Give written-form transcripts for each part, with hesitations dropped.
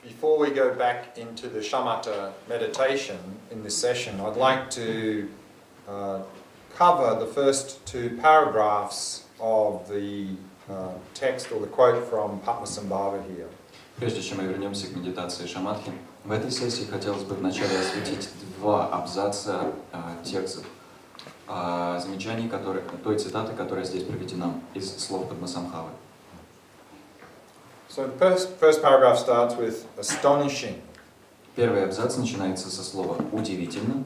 Before we go back into the shamatha meditation in this session, I'd like to cover the first two paragraphs of the text or the quote from Padmasambhava here. Прежде чем мы вернемся к медитации шаматхи, в этой сессии хотелось бы вначале осветить два абзаца текстов, замечаний, той цитаты, которая здесь приведена из слов Падмасамбхавы. So the first paragraph starts with astonishing. Первый абзац начинается со слова «удивительно».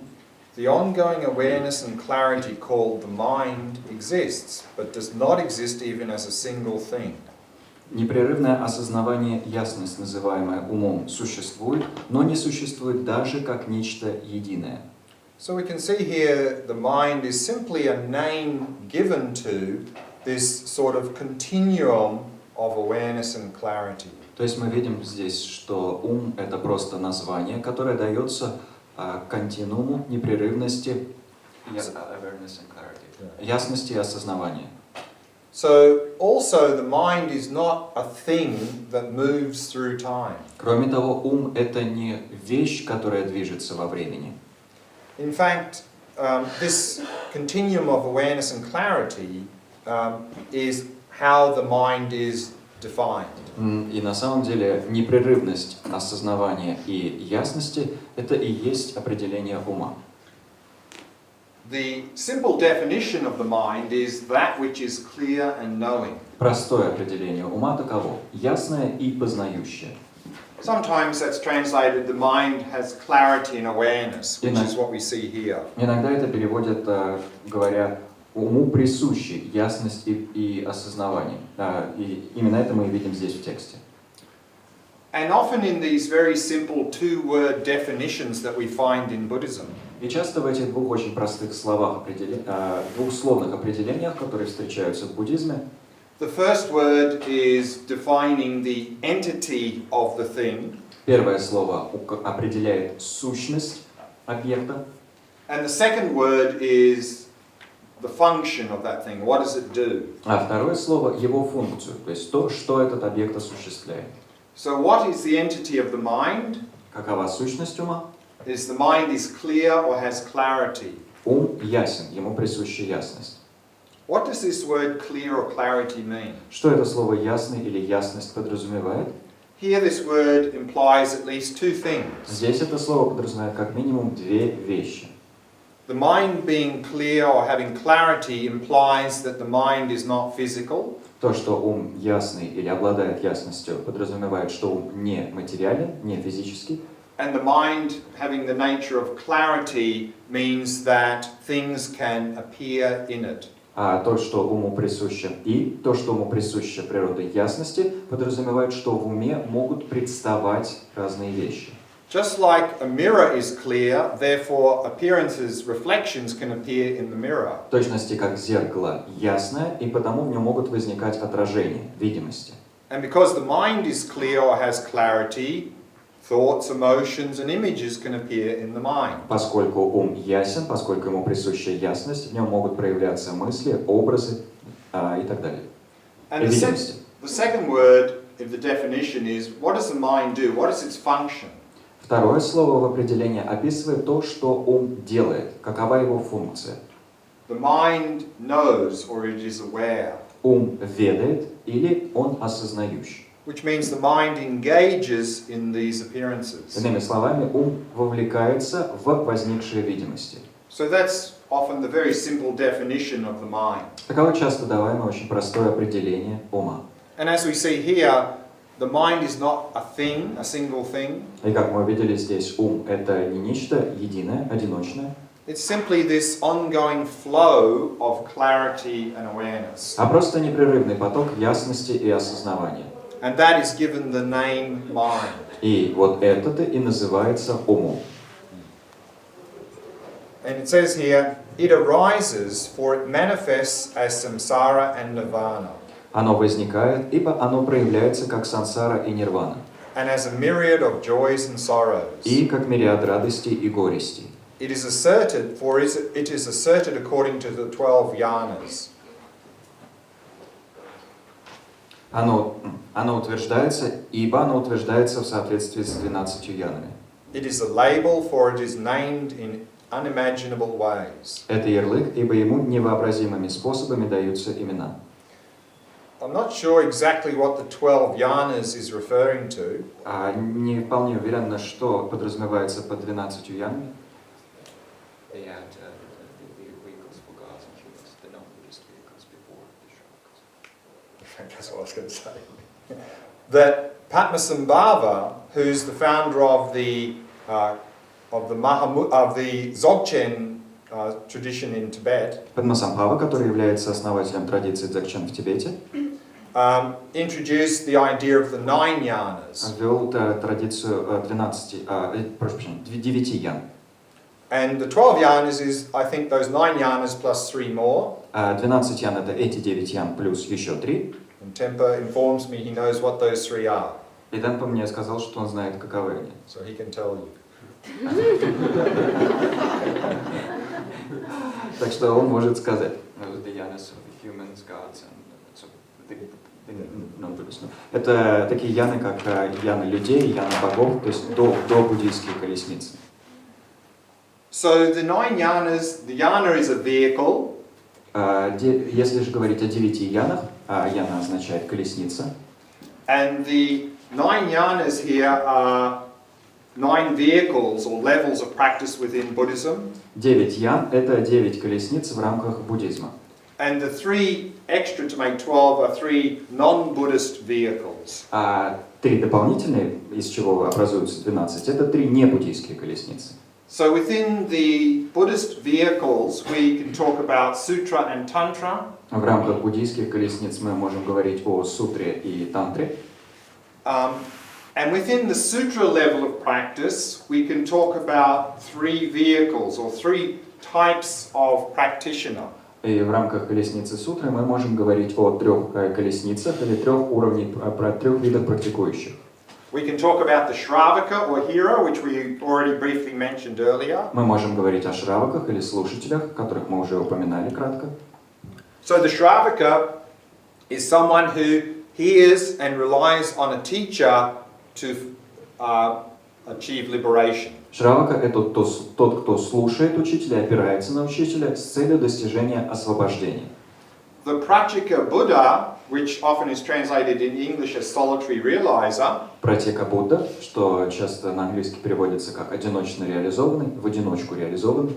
The ongoing awareness and clarity called the mind exists, but does not exist even as a single thing. Непрерывное осознавание, ясность, называемая умом, существует, но не существует даже как нечто единое. So we can see here the mind is simply a name given to this sort of continuum of awareness and clarity. То есть мы видим здесь, что ум — это просто название, которое дается континууму непрерывности, ясности и осознавания. So also the mind is not a thing that moves through time. Кроме того, ум — это не вещь, которая движется во времени. In fact, this continuum of awareness and clarity is how the mind is defined. И на самом деле непрерывность осознавания и ясности — это и есть определение ума. The simple definition of the mind is that which is clear and knowing. Простое определение ума таково: ясное и познающее. Sometimes that's translated the mind has clarity and awareness, which is what we see here. Иногда это переводят, говоря, уму присущи ясность и осознавание. И именно это мы и видим здесь в тексте. And often in these very simple two-word definitions that we find in Buddhism, и часто в этих двух очень простых словах, двухсловных определениях, которые встречаются в буддизме, the first word is defining the entity of the thing. Первое слово определяет сущность объекта. And the second word is the function of that thing. What does it do? А второе слово — его функцию, то есть то, что этот объект осуществляет. So what is the entity of the mind? Какова сущность ума? Is the mind is clear or has clarity? Ум ясен, ему присуща ясность. What does this word clear or clarity mean? Что это слово «ясный» или «ясность» подразумевает? Here this word implies at least two things. Здесь это слово подразумевает как минимум две вещи. The mind being clear or having clarity implies that the mind is not physical. То, что ум ясный или обладает ясностью, подразумевает, что ум не материален, не физический. And the mind having the nature of clarity means that things can appear in it. А то, что уму присуще, и то, что уму присуще природа ясности, подразумевает, что в уме могут представать разные вещи. Just like a mirror is clear, therefore appearances, reflections can appear in the mirror. В точности как зеркало ясное, и потому в нем могут возникать отражения, видимости. And because the mind is clear or has clarity, thoughts, emotions and images can appear in the mind. Поскольку ум ясен, поскольку ему присуща ясность, в нем могут проявляться мысли, образы и так далее. And the second word of the definition is, what does the mind do? What is its function? Второе слово в определении описывает то, что ум делает, какова его функция. The mind knows or it is aware. Ум ведает или он осознающий. Which means the mind engages in these appearances. Иными словами, ум вовлекается в возникшие видимости. So that's often the very simple definition of the mind. Таково часто даваемое очень простое определение ума. And as we see here, the mind is not a thing, a single thing. И как мы увидели здесь, ум — это не нечто единое, одиночное. It's simply this ongoing flow of clarity and awareness. А просто непрерывный поток ясности и осознавания. And that is given the name mind. И вот это-то и называется умом. And it says here, it arises, for it manifests as samsara and nirvana. Оно возникает, ибо оно проявляется как сансара и нирвана. And as a myriad of joys and sorrows. И как мириад радостей и горестей. It is asserted, for it is asserted according to the 12 yanas. Оно Оно утверждается, ибо оно утверждается в соответствии с 12 янами. It is a label, for it is named in unimaginable ways. Это ярлык, ибо ему невообразимыми способами даются имена. I'm not sure exactly what the 12 yanas is referring to. Не вполне уверен, на что подразумевается под 12 янами. That's what I was going to say. That Padmasambhava, who's the founder of the dzogchen tradition in Tibet, Падмасамбхава, который является основателем традиции дзогчен в Тибете, introduced the idea of the 9 yanas. ввел традицию 9 ян. And the 12 yanas is, I think, those 9 yanas plus 3 more. 12 ян это эти 9 ян плюс еще 3. And Tempa informs me he knows what those 3 are. И Темпа мне сказал, что он знает, каковы они. So he can tell you. Так что он может сказать. Это такие яны, как яны людей, яны богов, то есть до буддийские колесницы. So the 9 yanas, the yana is a vehicle. Если же говорить о 9 янах, яна означает колесница. And the 9 yanas here are 9 vehicles or levels of practice within Buddhism. 9 ян – это 9 колесниц в рамках буддизма. And the 3 extra to make 12 are 3 non-Buddhist vehicles. 3 дополнительные, из чего образуются 12, это 3 небуддийские колесницы. So within the Buddhist vehicles, we can talk about sutra and tantra. В рамках буддийских колесниц мы можем говорить о сутре и тантре. And within the sutra level of practice, we can talk about 3 vehicles or 3 types of practitioner. И в рамках колесницы сутры мы можем говорить о 3 колесницах или 3 уровнях, про 3 видах практикующих. We can talk about the Shravaka or hero, which we already briefly mentioned earlier. Мы можем говорить о шраваках или слушателях, которых мы уже упоминали кратко. So the Shravaka is someone who hears and relies on a teacher to achieve liberation. Шравака – это тот, кто слушает учителя и опирается на учителя с целью достижения освобождения. The Practica Buddha, which often is translated in English as solitary realizer, Пратика Будда, что часто на английский переводится как одиночно реализованный, в одиночку реализованный,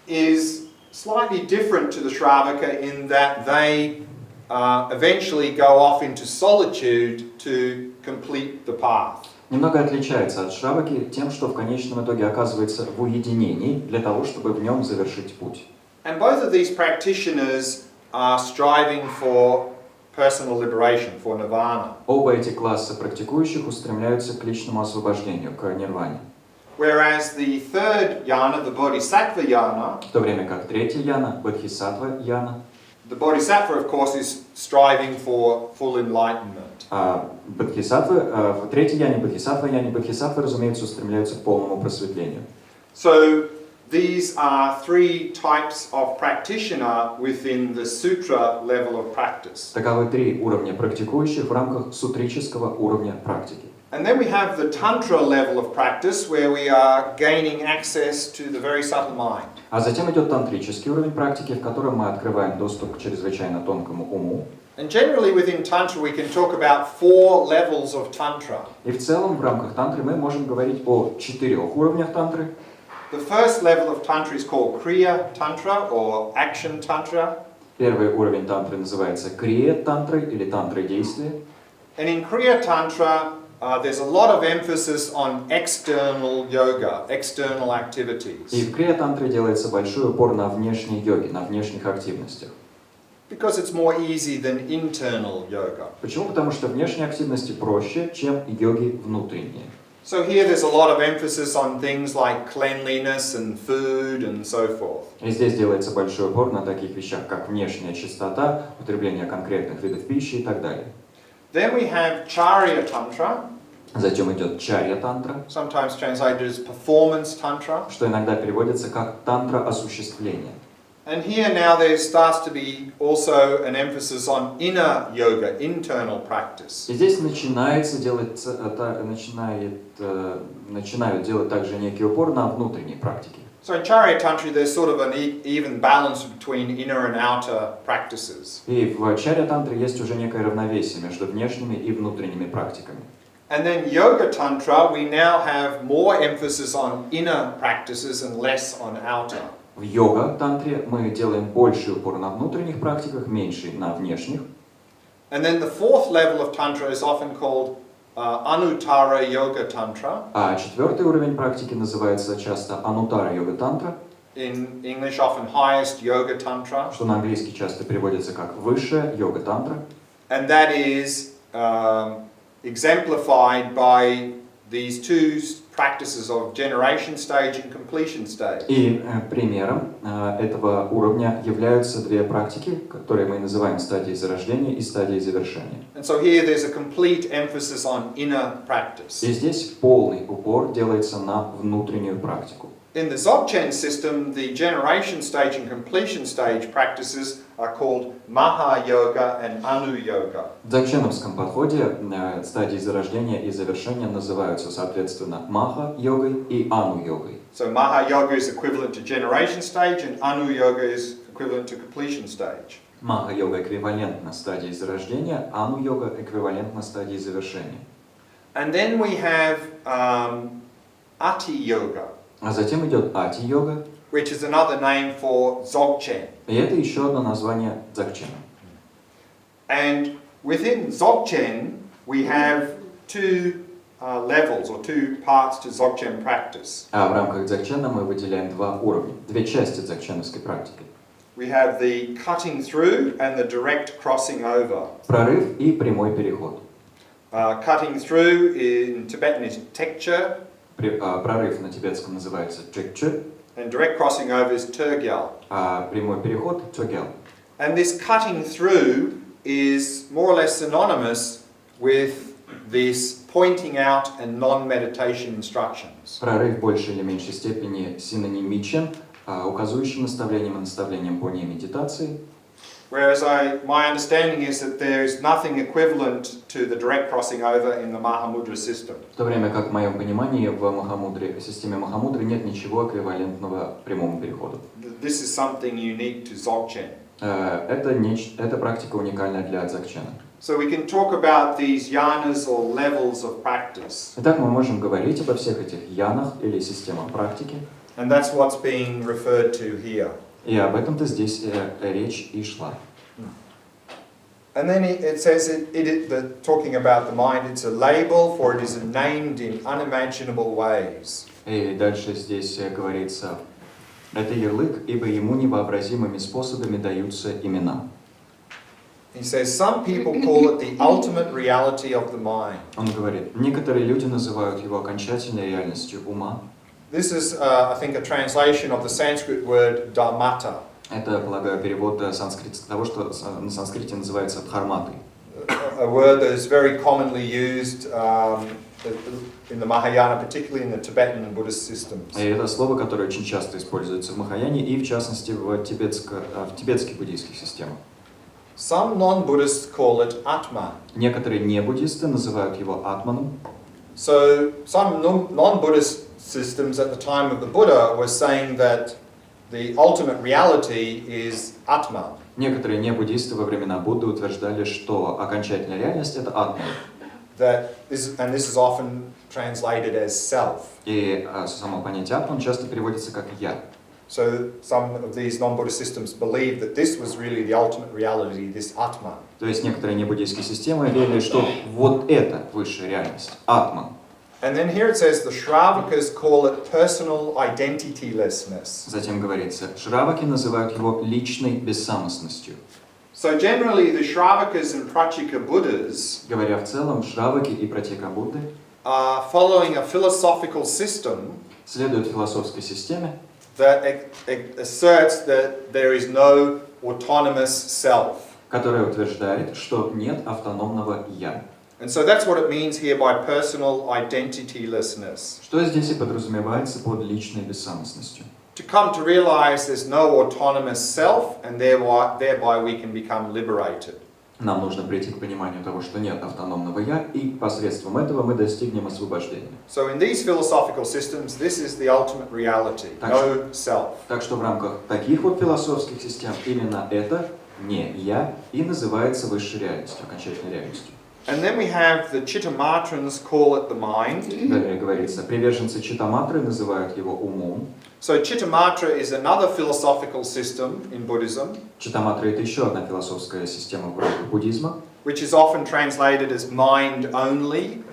is slightly different to the Shravaka in that they eventually go off into solitude to complete the path. Немного отличается от шраваки тем, что в конечном итоге оказывается в уединении для того, чтобы в нем завершить путь. And both of these practitioners are striving for personal liberation, for nirvana. Оба эти класса практикующих устремляются к личному освобождению, к нирване. Whereas the third yana, the bodhisattva yana, В то время как третья яна, бодхисаттва яна, the bodhisattva, of course, is striving for full enlightenment. бодхисаттвы, в третьей яне, бодхисаттвы, разумеется, устремляются к полному просветлению. So these are 3 types of practitioner within the sutra level of practice. Таковы 3 уровня практикующих в рамках сутрического уровня практики. And then we have the tantra level of practice where we are gaining access to the very subtle mind. А затем идет тантрический уровень практики, в котором мы открываем доступ к чрезвычайно тонкому уму. And generally within tantra we can talk about 4 levels of tantra. И в целом в рамках тантры мы можем говорить о 4 уровнях тантры. The first level of tantra is called kriya tantra or action tantra. Первый уровень тантры называется крия тантрой или тантрой действия. And in kriya tantra there's a lot of emphasis on external yoga, external activities. И в крия тантре делается большой упор на внешней йоге, на внешних активностях. Because it's more easy than internal yoga. Почему? Потому что внешние активности проще, чем йоги внутренние. So here there's a lot of emphasis on things like cleanliness and food and so forth. И здесь делается большой упор на таких вещах, как внешняя чистота, употребление конкретных видов пищи и так далее. Then we have charya tantra. Затем идет чарья тантра, Sometimes translated as performance tantra. что иногда переводится как тантра осуществления. And here now there starts to be also an emphasis on inner yoga, internal practice. И здесь начинают делать также некий упор на внутренние практики. So in Charya Tantra there's sort of an even balance between inner and outer practices. И в Чарья-тантре есть уже некое равновесие между внешними и внутренними практиками. And then Yoga Tantra, we now have more emphasis on inner practices and less on outer. В йога-тантре мы делаем больший упор на внутренних практиках, меньший на внешних. And then the fourth level of Tantra is often called Anuttara Yoga Tantra. А четвертый уровень практики называется часто Ануттара йога тантра. In English often highest Yoga Tantra. Что на английский часто переводится как высшая йога тантра. And that is exemplified by these two practices of generation stage and completion stage. И примером этого уровня являются две практики, которые мы называем стадией зарождения и стадией завершения. And so here there's a complete emphasis on inner practice. И здесь полный упор делается на внутреннюю практику. In the dzogchen system, the generation stage and completion stage practices are called maha yoga and anu yoga. В дзогченовском подходе стадии зарождения и завершения называются соответственно маха-йогой и ану-йогой. So maha yoga is equivalent to generation stage and anu yoga is equivalent to completion stage. Маха-йога эквивалентна стадии зарождения, ану-йога эквивалентна стадии завершения. And then we have ati yoga, А затем идет ати-йога, which is another name for dzogchen. и это еще одно название дзогчена. And within dzogchen, we have two levels or two parts to dzogchen practice. А в рамках дзогчена мы выделяем два уровня, две части дзогченовской практики. We have the cutting through and the direct crossing over. Прорыв и прямой переход. Cutting through in Tibetan is tekcha. Прорыв на тибетском называется чекче, And direct crossing over is tergyal. а прямой переход чогел. And this cutting through is more or less synonymous with this pointing out and non-meditation instructions. Прорыв в большей или меньшей степени синонимичен указующим наставлением и наставлением по немедитации. Whereas my understanding is that there is nothing equivalent to the direct crossing over in the Mahamudra system. В то время как в моем понимании в махамудре, системе махамудры нет ничего эквивалентного прямому переходу. This is something unique to dzogchen. Это практика уникальная для дзогчена. So we can talk about these yanas or levels of practice. Итак, мы можем говорить обо всех этих янах или системах практики. And that's what's being referred to here. И об этом-то здесь речь и шла. And then it says talking about the mind, it's a label, for it is named in unimaginable ways. И дальше здесь говорится, это ярлык, ибо ему невообразимыми способами даются имена. He says some people call it the ultimate reality of the mind. Он говорит, некоторые люди называют его окончательной реальностью ума. This is, I think, a translation of the Sanskrit word dharmata. Это, полагаю, перевод того, что на санскрите называется дхарматой. A word that is very commonly used in the Mahayana, particularly in the Tibetan and Buddhist systems. И это слово, которое очень часто используется в Махаяне и, в частности, в тибетских буддийских системах. Some non-Buddhists call it Atma. Некоторые не-буддисты называют его атманом. So some non-Buddhist systems at the time of the Buddha were saying that the ultimate reality is Atma. Некоторые не-буддисты во времена Будды утверждали, что окончательная реальность — это атма. This is often translated as self. И само понятие атман часто переводится как «я». So some of these non-Buddhist systems believed that this was really the ultimate reality, this Atma. То есть некоторые не-буддийские системы верили, что вот это высшая реальность, атман. And then here it says the Shravakas call it personal identitylessness. Затем говорится, шраваки называют его личной бессамостностью. So generally the Shravakas and Pratyeka Buddhas, говоря в целом, шраваки и пратьяка Будды are following a philosophical system следуют философской системе, that asserts that there is no autonomous self. которая утверждает, что нет автономного «я». And so that's what it means here by personal identitylessness. Что здесь и подразумевается под личной бессамостностью. to come to realize there's no autonomous self, and thereby we can become liberated. Нам нужно прийти к пониманию того, что нет автономного «я», и посредством этого мы достигнем освобождения. So in these philosophical systems, this is the ultimate reality, no self. Так что в рамках таких вот философских систем именно это не «я» и называется высшей реальностью, окончательной реальностью. And then we have the Chittamatrans call it the mind. Далее говорится, приверженцы Читтаматры называют его умом. So Chittamatra is another philosophical system in Buddhism, Читтаматра — это еще одна философская система в рамках буддизма, which is often translated as mind only.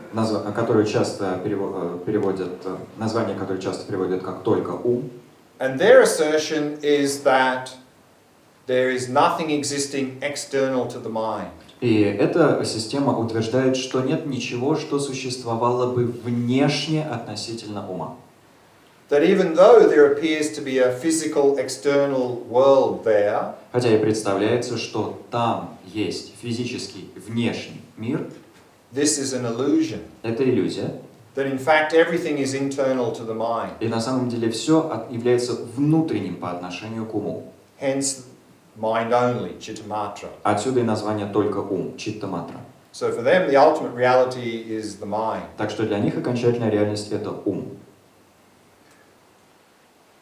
которую часто переводят, название которое часто переводят как «только ум». And their assertion is that there is nothing existing external to the mind. И эта система утверждает, что нет ничего, что существовало бы внешне относительно ума. That even though there appears to be a physical external world there, Хотя и представляется, что там есть физический внешний мир, this is an illusion. это иллюзия. That in fact everything is internal to the mind. И на самом деле все является внутренним по отношению к уму. Hence mind only, Chittamatra. Отсюда и название «только ум» — Читтаматра. So for them the ultimate reality is the mind. Так что для них окончательная реальность — это ум.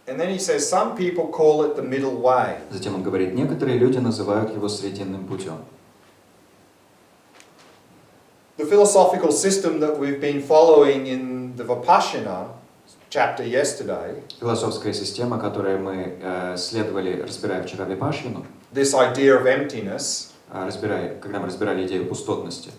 And then he says some people call it the middle way. Затем он говорит, некоторые люди называют его срединным путем. The philosophical system that we've been following in the Vipassana chapter yesterday, Философская система, которую мы разбирая вчера Випашину, this idea of emptiness, когда мы разбирали идею пустотности,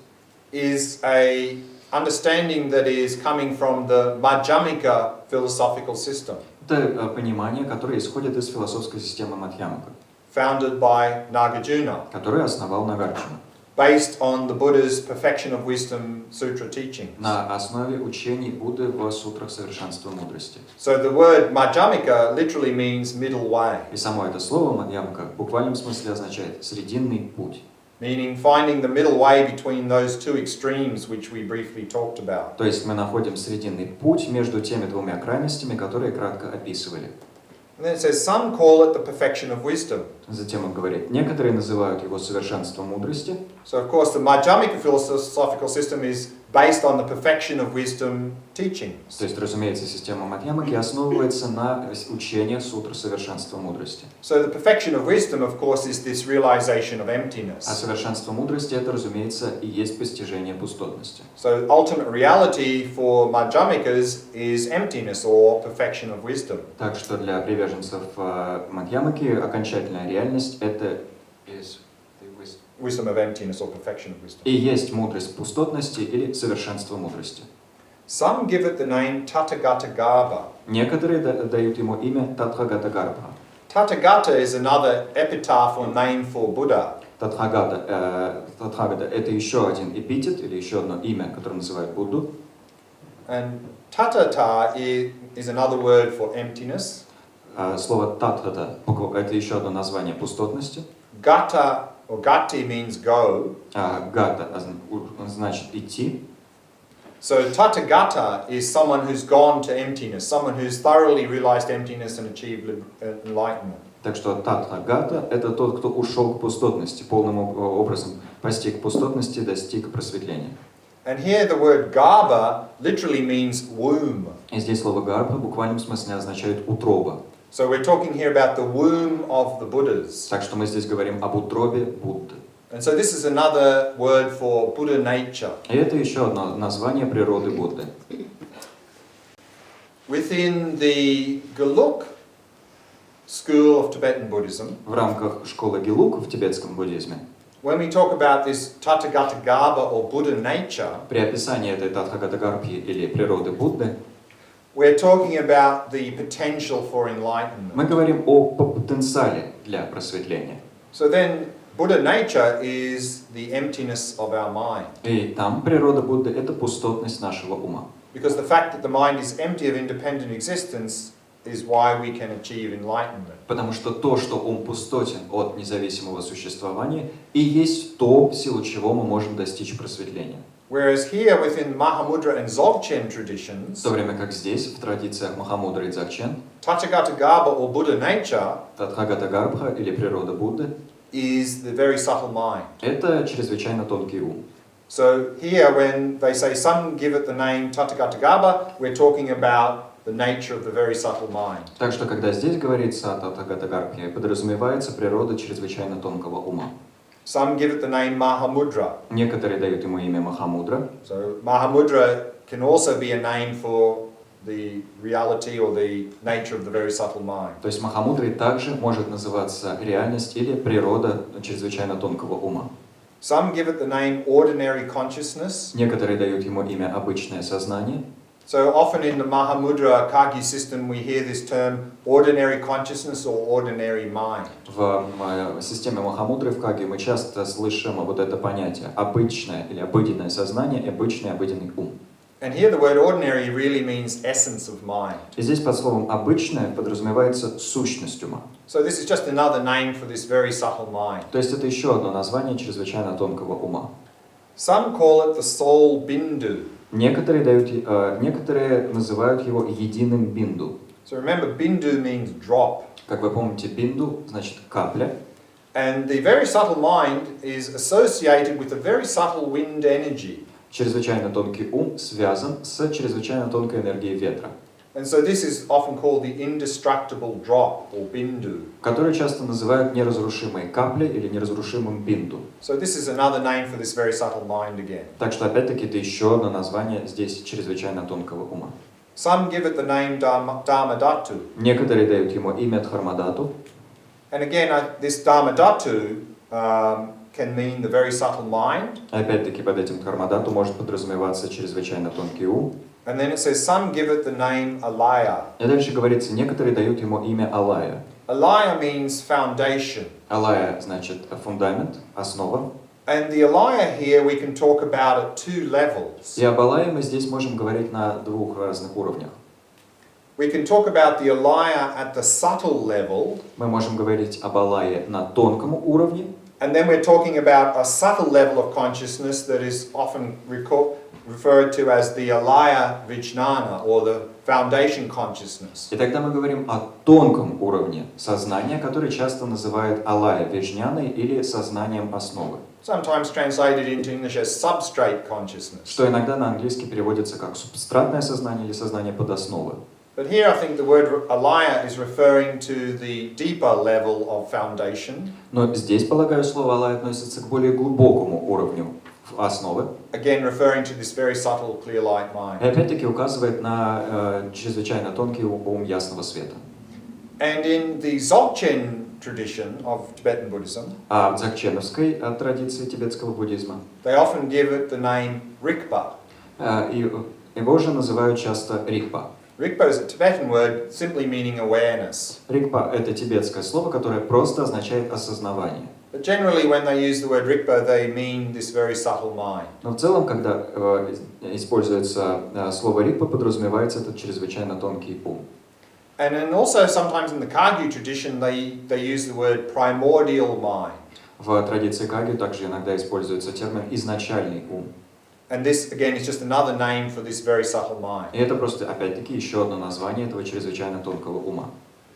is a understanding that is coming from the Madhyamika philosophical system, это понимание, которое исходит из философской системы Мадхьямака, founded by Nagarjuna, которую основал Нагарджуна, based on the Buddha's Perfection of Wisdom Sutra teachings. на основе учений Будды в сутрах совершенства мудрости. So the word Madhyamika literally means middle way, И само это слово Мадхьямака в буквальном смысле означает «срединный путь», meaning finding the middle way between those two extremes which we briefly talked about. то есть мы находим срединный путь между теми двумя крайностями, которые кратко описывали. And then it says some call it the perfection of wisdom. Затем он говорит, некоторые называют его совершенством мудрости. So of course the Madhyamika philosophical system is based on the perfection of wisdom teachings. То есть, разумеется, система Мадхьямаки основывается на учениях сутр совершенства мудрости. So the perfection of wisdom, of course, is this realization of emptiness. А совершенство мудрости это, разумеется, и есть постижение пустотности. So ultimate reality for Madhyamikas is emptiness or perfection of wisdom. Так что для приверженцев Мадхьямаки окончательная реальность это Wisdom of emptiness or perfection of wisdom. и есть мудрость пустотности или совершенство мудрости. Some give it the name Tathagata Garbha. Некоторые дают ему имя Татхагата-гарбха. Tathagata is another epitaph or name for Buddha. Татхагата это еще один эпитет или еще одно имя, которое называют Будду. And Tatata is another word for emptiness. Слово татхата это еще одно название пустотности. Gata or gati means go. Гата значит идти. So Tathagata is someone who's gone to emptiness, someone who's thoroughly realized emptiness and achieved enlightenment. Так что татхагата это тот, кто ушел к пустотности, полным образом постиг пустотности, достиг просветления. And here the word garba literally means womb. И здесь слово гарбха в буквальном смысле означает утроба. So we're talking here about the womb of the Buddhas. Так что мы здесь говорим об утробе Будды. And so this is another word for Buddha nature. И это еще одно название природы Будды. Within the Geluk school of Tibetan Buddhism, В рамках школы Гелук в тибетском буддизме, when we talk about this Tathagata Garbha or Buddha nature, при описании этой Татхагата-гарбхи или природы Будды, we're talking about the potential for enlightenment. мы говорим о потенциале для просветления. So then Buddha nature is the emptiness of our mind. И там природа Будды это пустотность нашего ума. Because the fact that the mind is empty of independent existence is why we can achieve enlightenment. Потому что то, что ум пустотен от независимого существования, и есть то, в силу чего мы можем достичь просветления. Whereas here within Mahamudra and Dzogchen В traditions, то время как здесь, в традициях махамудры и дзогчен, Tathagata or Buddha nature Тадхагата или природа Будды is the very subtle mind. это чрезвычайно тонкий ум. So here when they say some give it the name Tathagata, we're talking about the nature of the very subtle mind. Так что, когда здесь говорится о Татхагата, подразумевается природа чрезвычайно тонкого ума. Some give it the name Mahamudra. Некоторые дают ему имя Махамудра. So Mahamudra can also be a name for the reality or the nature of the very subtle mind. То есть Махамудрой также может называться реальность или природа чрезвычайно тонкого ума. Some give it the name ordinary consciousness. Некоторые дают ему имя обычное сознание. So often in the Mahamudra Kagyu system we hear this term ordinary consciousness or ordinary mind. В системе Махамудры в Кагью мы часто слышим вот это понятие обычное или обыденное сознание и обыденный ум. And here the word ordinary really means essence of mind. И здесь под словом обычное подразумевается сущность ума. So this is just another name for this very subtle mind. То есть это еще одно название чрезвычайно тонкого ума. Some call it the soul bindu. Некоторые называют его единым бинду. So remember, bindu means drop. Как вы помните, бинду значит капля. And the very subtle mind is associated with a very subtle wind energy. Чрезвычайно тонкий ум связан с чрезвычайно тонкой энергией ветра, And so this is often called the indestructible drop or bindu. которую часто называют неразрушимой каплей или неразрушимым бинду. So this is another name for this very subtle mind again. Так что опять-таки это еще одно название здесь чрезвычайно тонкого ума. Some give it the name Dharmadhatu. Некоторые дают ему имя Дхармадату. And again, this Dharmadhatu can mean the very subtle mind. Опять-таки под этим Дхармадату может подразумеваться чрезвычайно тонкий ум. And then it says some give it the name Alaya. И дальше говорится, некоторые дают ему имя Алая. Alaya means foundation. Алая значит фундамент, основа. And the Alaya here we can talk about at two levels. И об Алае мы здесь можем говорить на двух разных уровнях. We can talk about the Alaya at the subtle level. Мы можем говорить об Алае на тонком уровне. And then we're talking about a subtle level of consciousness that is often referred to as the Alaya Vijnana, or the foundation consciousness. И тогда мы говорим о тонком уровне сознания, который часто называют Алая Вижняной или сознанием основы. Sometimes translated into English as substrate consciousness. Что иногда на английский переводится как субстратное сознание или сознание подосновы. But here I think the word Alaya is referring to the deeper level of foundation. Но здесь, полагаю, слово Алая относится к более глубокому уровню основы. Again, referring to this very subtle, clear light mind. И опять-таки указывает на чрезвычайно тонкий ум ясного света. And in the Dzogchen tradition of Tibetan Buddhism, А в дзогченовской традиции тибетского буддизма they often give it the name Rigpa. его же называют часто Рикпа. Rigpa is a Tibetan word simply meaning awareness. Рикпа – это тибетское слово, которое просто означает осознавание. But generally when they use the word Rigpa, they mean this very subtle mind. Но в целом, когда используется слово Рикпа, подразумевается этот чрезвычайно тонкий ум. And then also sometimes in the Kagyu tradition, they use the word primordial mind. В традиции Кагью также иногда используется термин «изначальный ум». And this, again, is just another name for this very subtle mind. И это просто, опять-таки, еще одно название этого чрезвычайно тонкого ума.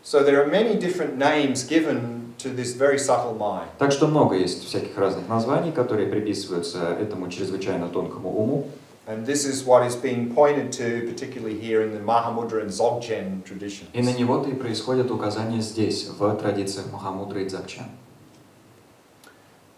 So there are many different names given to this very subtle mind. Так что много есть всяких разных названий, которые приписываются этому чрезвычайно тонкому уму. And this is what is being pointed to, particularly here in the Mahamudra and Dzogchen traditions. И на него-то и происходит указание здесь, в традициях Махамудры и дзогчен.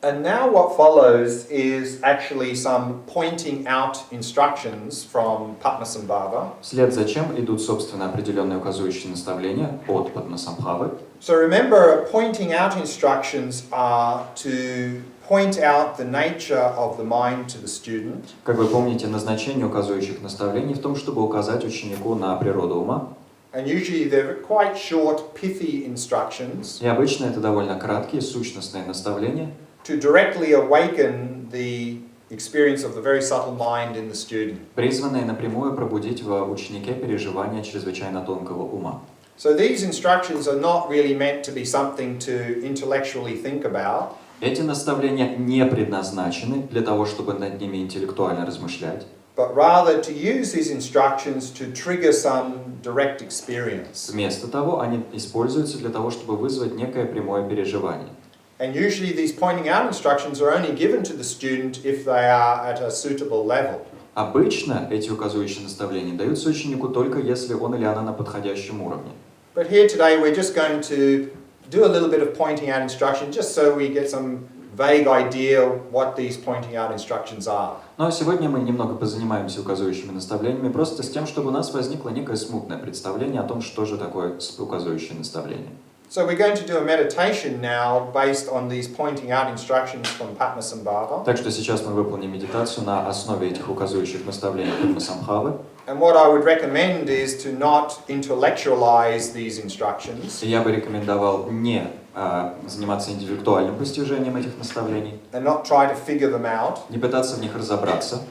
And now what follows is actually some pointing out instructions from Padmasambhava. Вслед за чем идут, собственно, определенные указывающие наставления от Падмасамбхавы. So remember, pointing out instructions are to point out the nature of the mind to the student. Как вы помните, назначение указывающих наставлений в том, чтобы указать ученику на природу ума. And usually they're quite short, pithy instructions. И обычно это довольно краткие, сущностные наставления. To directly awaken the experience of the very subtle mind in the student. Призванные напрямую пробудить в ученике переживания чрезвычайно тонкого ума. So these instructions are not really meant to be something to intellectually think about. Эти наставления не предназначены для того, чтобы над ними интеллектуально размышлять, but rather to use these instructions to trigger some direct experience. вместо того, они используются для того, чтобы вызвать некое прямое переживание. And usually these pointing out instructions are only given to the student if they are at a suitable level. Обычно эти указывающие наставления даются ученику только если он или она на подходящем уровне. But here today we're just going to do a little bit of pointing out instruction just so we get some vague idea what these pointing out instructions are. Но сегодня мы немного позанимаемся указывающими наставлениями, просто с тем, чтобы у нас возникло некое смутное представление о том, что же такое указывающее наставление. So we're going to do a meditation now based on these pointing out instructions from Padmasambhava. Так что сейчас мы выполним медитацию на основе этих указывающих наставлений Падмасамбхавы. And what I would recommend is to not intellectualize these instructions. И я бы рекомендовал не заниматься интеллектуальным постижением этих наставлений, And not try to figure them out, не пытаться в них разобраться,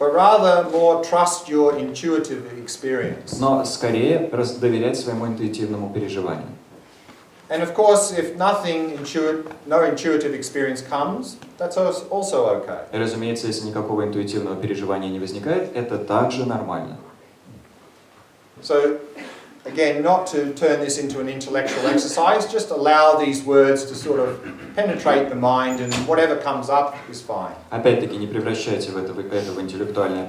but rather more trust your intuitive experience. но скорее доверять своему интуитивному переживанию. And of course, if no intuitive experience comes, that's also okay. И, разумеется, если никакого интуитивного переживания не возникает, это также нормально. So, again, not to turn this into an intellectual exercise, just allow these words to sort of penetrate the mind, and whatever comes up is fine. Опять-таки, не превращайте это в интеллектуальное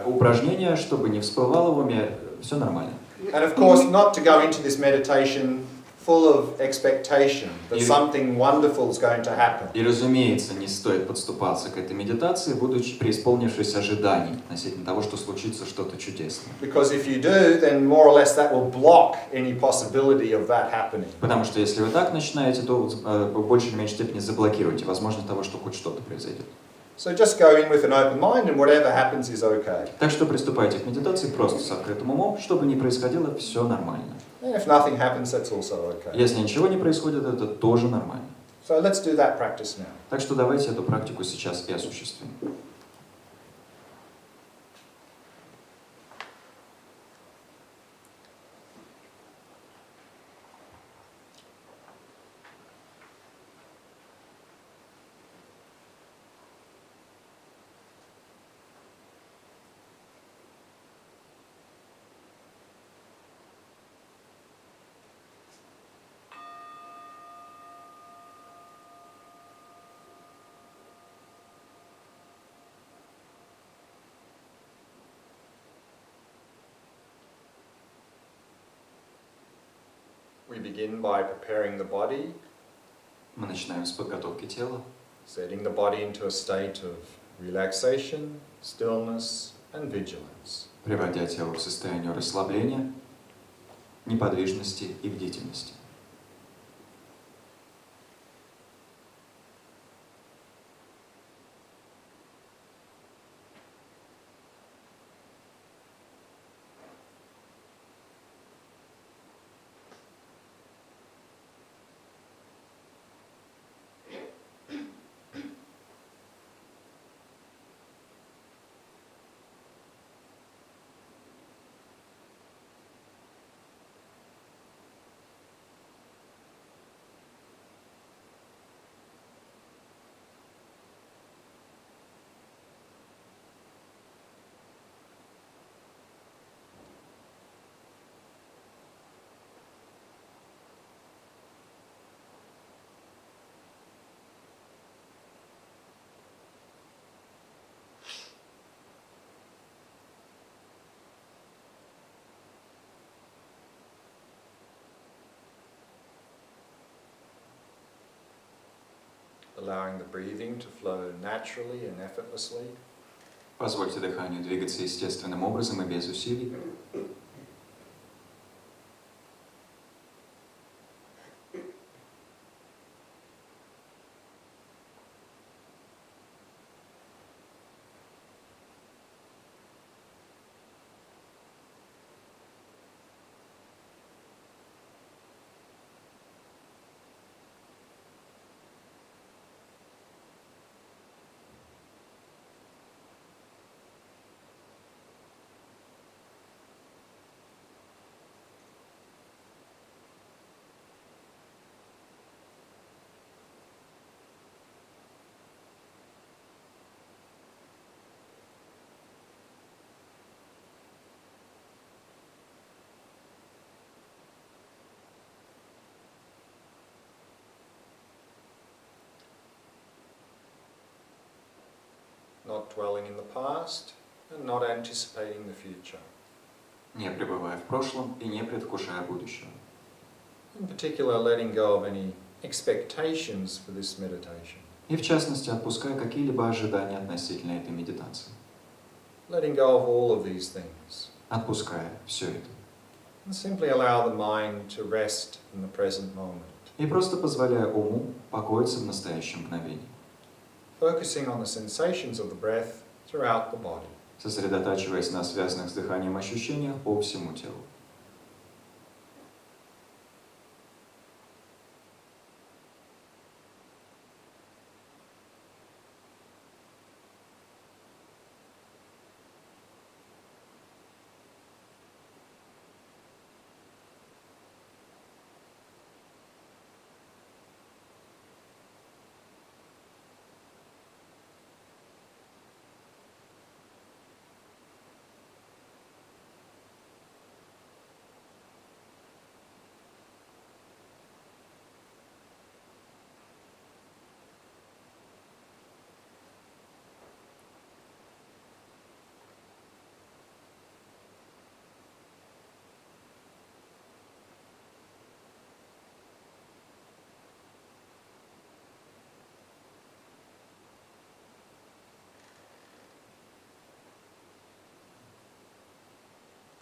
упражнение, чтобы не всплывало в уме, все нормально. And of course, not to go into this meditation full of expectation that something wonderful is going to happen. И, разумеется, не стоит подступаться к этой медитации, будучи преисполнившись ожиданий относительно того, что случится что-то чудесное. Because if you do, then more or less that will block any possibility of that happening. Потому что если вы так начинаете, то в большей или меньшей степени заблокируете возможность того, что хоть что-то произойдет. So just go in with an open mind, and whatever happens is okay. Так что приступайте к медитации просто с открытым умом, чтобы не происходило, все нормально. And if nothing happens, that's also okay. Если ничего не происходит, это тоже нормально. So let's do that practice now. Так что давайте эту практику сейчас и осуществим. We begin by preparing the body, Мы начинаем с подготовки тела, setting the body into a state of relaxation, stillness, and vigilance. приводя тело к состоянию расслабления, неподвижности и бдительности. Allowing the breathing to flow naturally and effortlessly. Позвольте дыханию двигаться естественным образом и без усилий. dwelling in the past and not anticipating the future. Не пребывая в прошлом и не предвкушая будущего. In particular, letting go of any expectations for this meditation. И в частности, отпуская какие-либо ожидания относительно этой медитации. Letting go of all of these things. Отпуская все это. And simply allow the mind to rest in the present moment. И просто позволяя уму покоиться в настоящем мгновении. Focusing on the sensations of the breath throughout the body. Сосредотачиваясь на связанных с дыханием ощущениях по всему телу.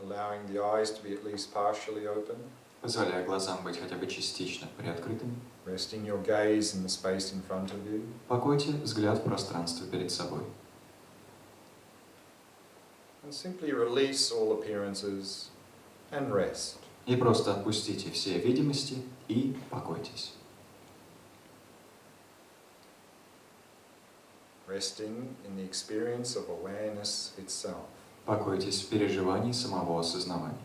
Allowing the eyes to be at least partially open. Позволяя глазам быть хотя бы частично приоткрытыми. Resting your gaze in the space in front of you. Покойте взгляд в пространство перед собой. And simply release all appearances and rest. И просто отпустите все видимости и покойтесь. Resting in the experience of awareness itself. Покойтесь в переживании самого осознавания.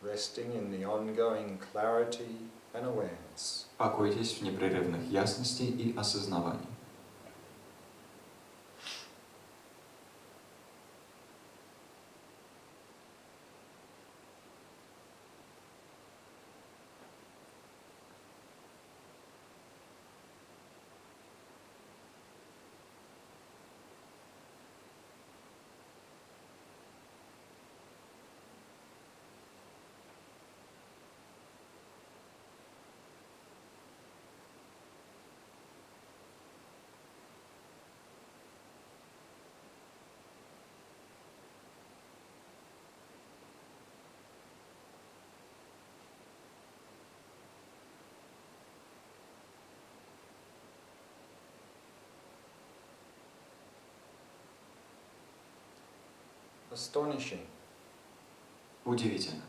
Resting in the ongoing clarity and awareness. Покойтесь в непрерывных ясности и осознавании. Astonishing. Удивительно.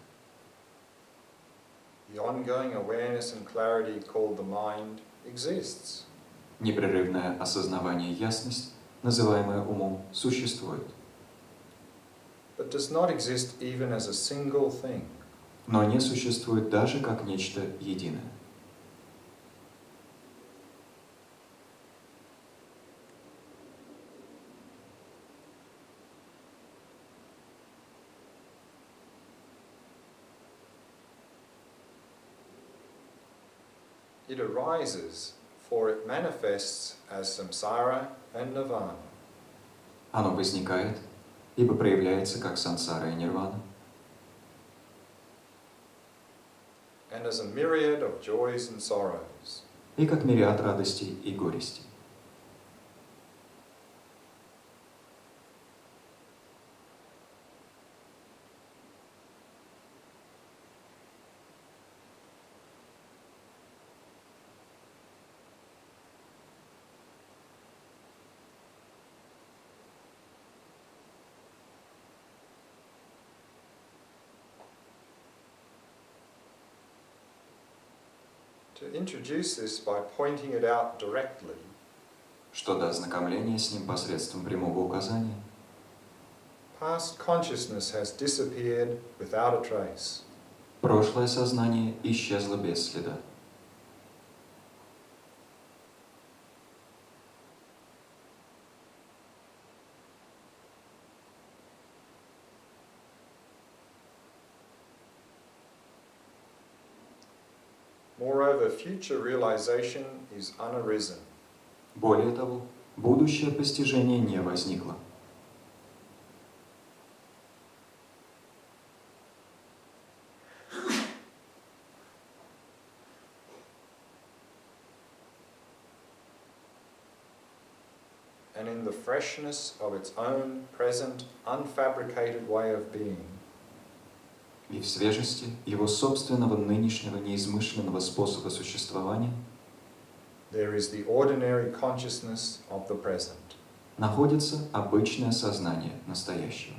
The ongoing awareness and clarity called the mind exists. Непрерывное осознавание и ясность, называемое умом, существует. But does not exist even as a single thing. Но не существует даже как нечто единое. It arises, for it manifests as samsara and nirvana. Оно возникает, ибо проявляется как сансара и нирвана, And as a myriad of joys and sorrows. и как мириад радостей и горестей. To introduce this by pointing it out directly, Что до ознакомления с ним посредством прямого указания, past consciousness has disappeared without a trace. прошлое сознание исчезло без следа. Moreover, future realization is unarisen. Более того, будущее постижение не возникло. And in the freshness of its own present unfabricated way of being, И в свежести его собственного нынешнего неизмышленного способа существования there is the ordinary consciousness of the present. находится обычное сознание настоящего.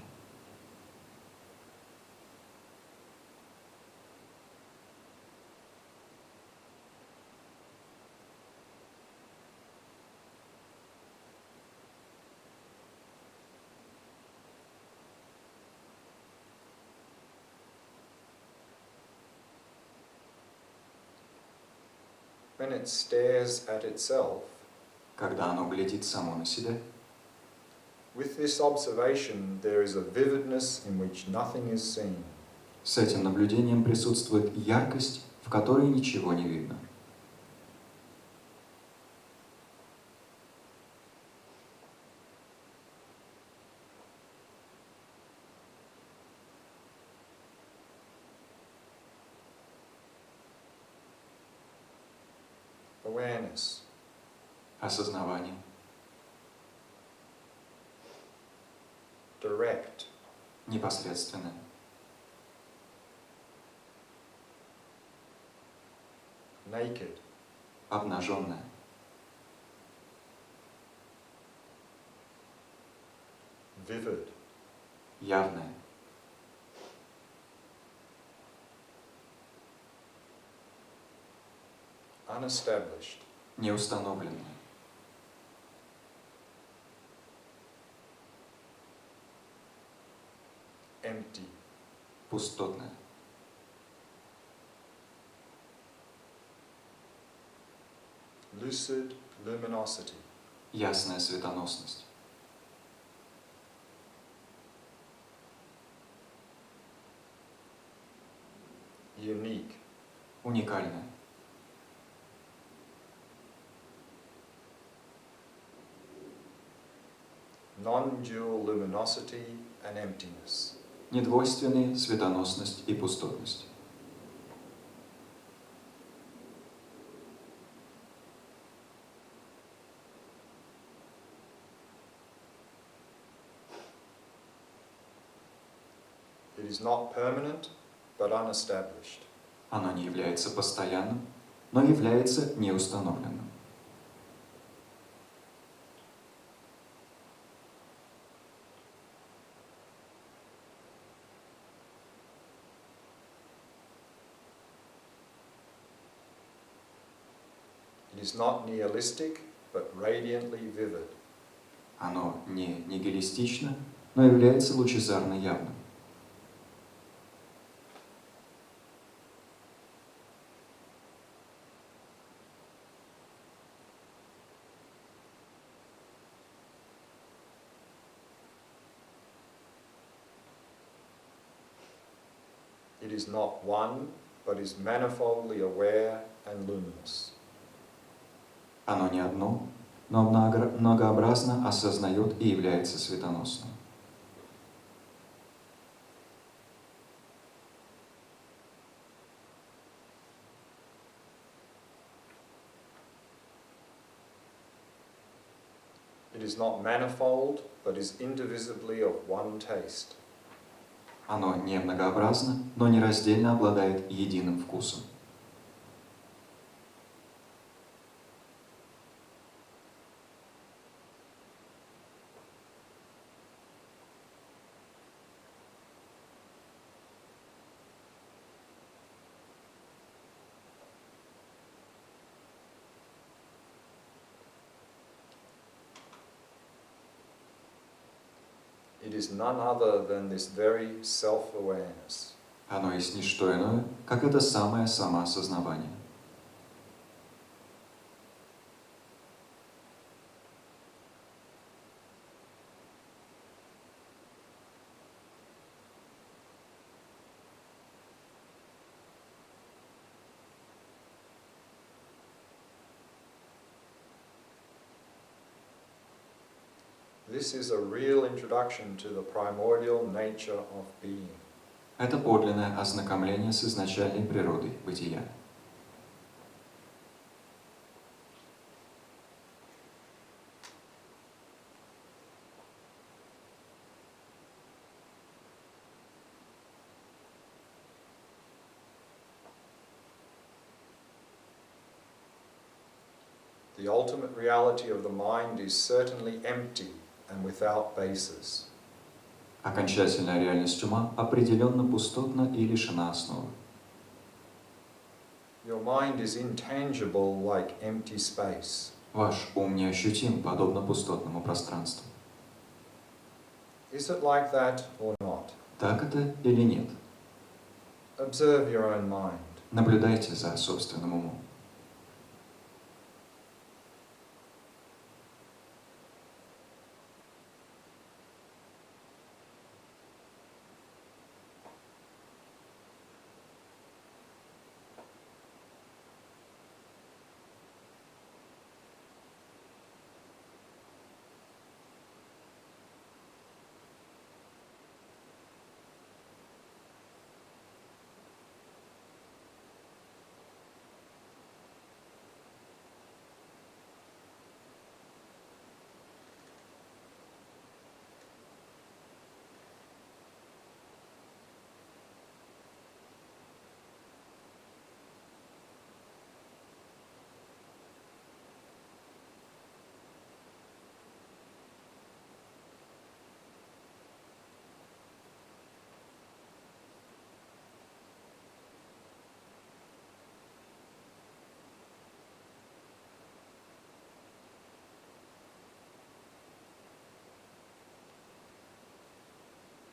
When it stares at itself, Когда оно глядит само на себя, with this observation there is a vividness in which nothing is seen. с этим наблюдением присутствует яркость, в которой ничего не видно. Awareness, Осознавание, direct, непосредственное, naked, обнаженное, vivid, явное, unestablished, неустановленное, empty, пустотное, lucid luminosity, ясная светоносность, unique, уникальное, non-dual luminosity and emptiness. недвойственные светоносность и пустотность. It is not permanent, but unestablished. Оно не является постоянным, но является неустановленным. It is not nihilistic, but radiantly vivid. Оно не нигилистично, но является лучезарно явным. It is not one, but is manifoldly aware and luminous. Оно не одно, но многообразно осознает и является светоносным. It is not manifold, but is indivisibly of one taste. Оно не многообразно, но нераздельно обладает единым вкусом. It is none other than this very self-awareness. Оно есть не что иное, как это самое самоосознавание. This is a real introduction to the primordial nature of being. Это подлинное ознакомление с изначальной природой бытия. The ultimate reality of the mind is certainly empty and without basis. Окончательная реальность ума определенно пустотна и лишена основы. Your mind is intangible like empty space. Ваш ум неощутим, подобно пустотному пространству. Is it like that or not? Так это или нет? Observe your own mind. Наблюдайте за собственным умом.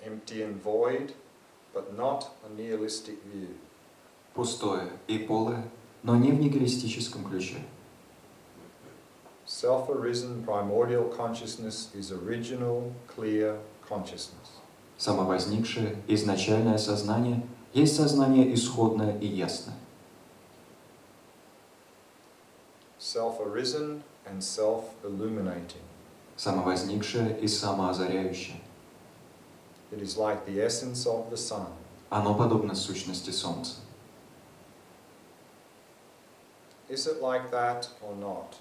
Empty and void, but not a nihilistic view. Пустое и полое, но не в нигилистическом ключе. Self-arisen primordial consciousness is original, clear consciousness. Самовозникшее изначальное сознание есть сознание исходное и ясное. Self-arisen and self-illuminating. Самовозникшее и самоозаряющее. It is like the essence of the sun. Оно подобно сущности Солнца. Is it like that or not?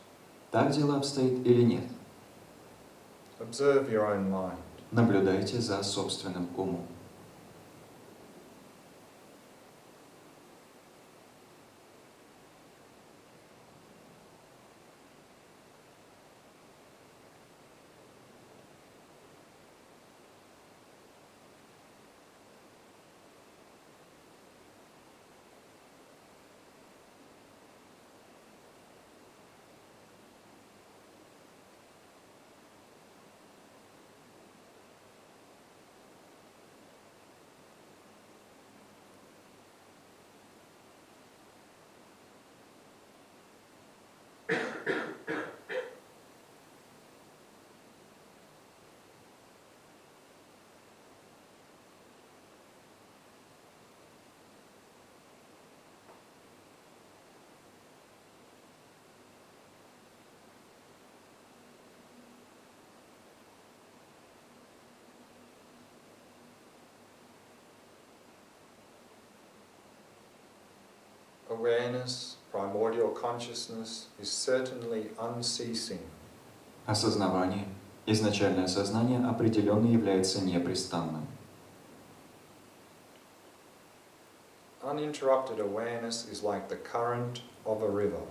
Так дело обстоит или нет? Observe your own mind. Наблюдайте за собственным умом. Awareness, primordial consciousness is certainly unceasing. Осознавание, изначальное сознание определенно является непрестанным. Uninterrupted awareness is like the current of a river.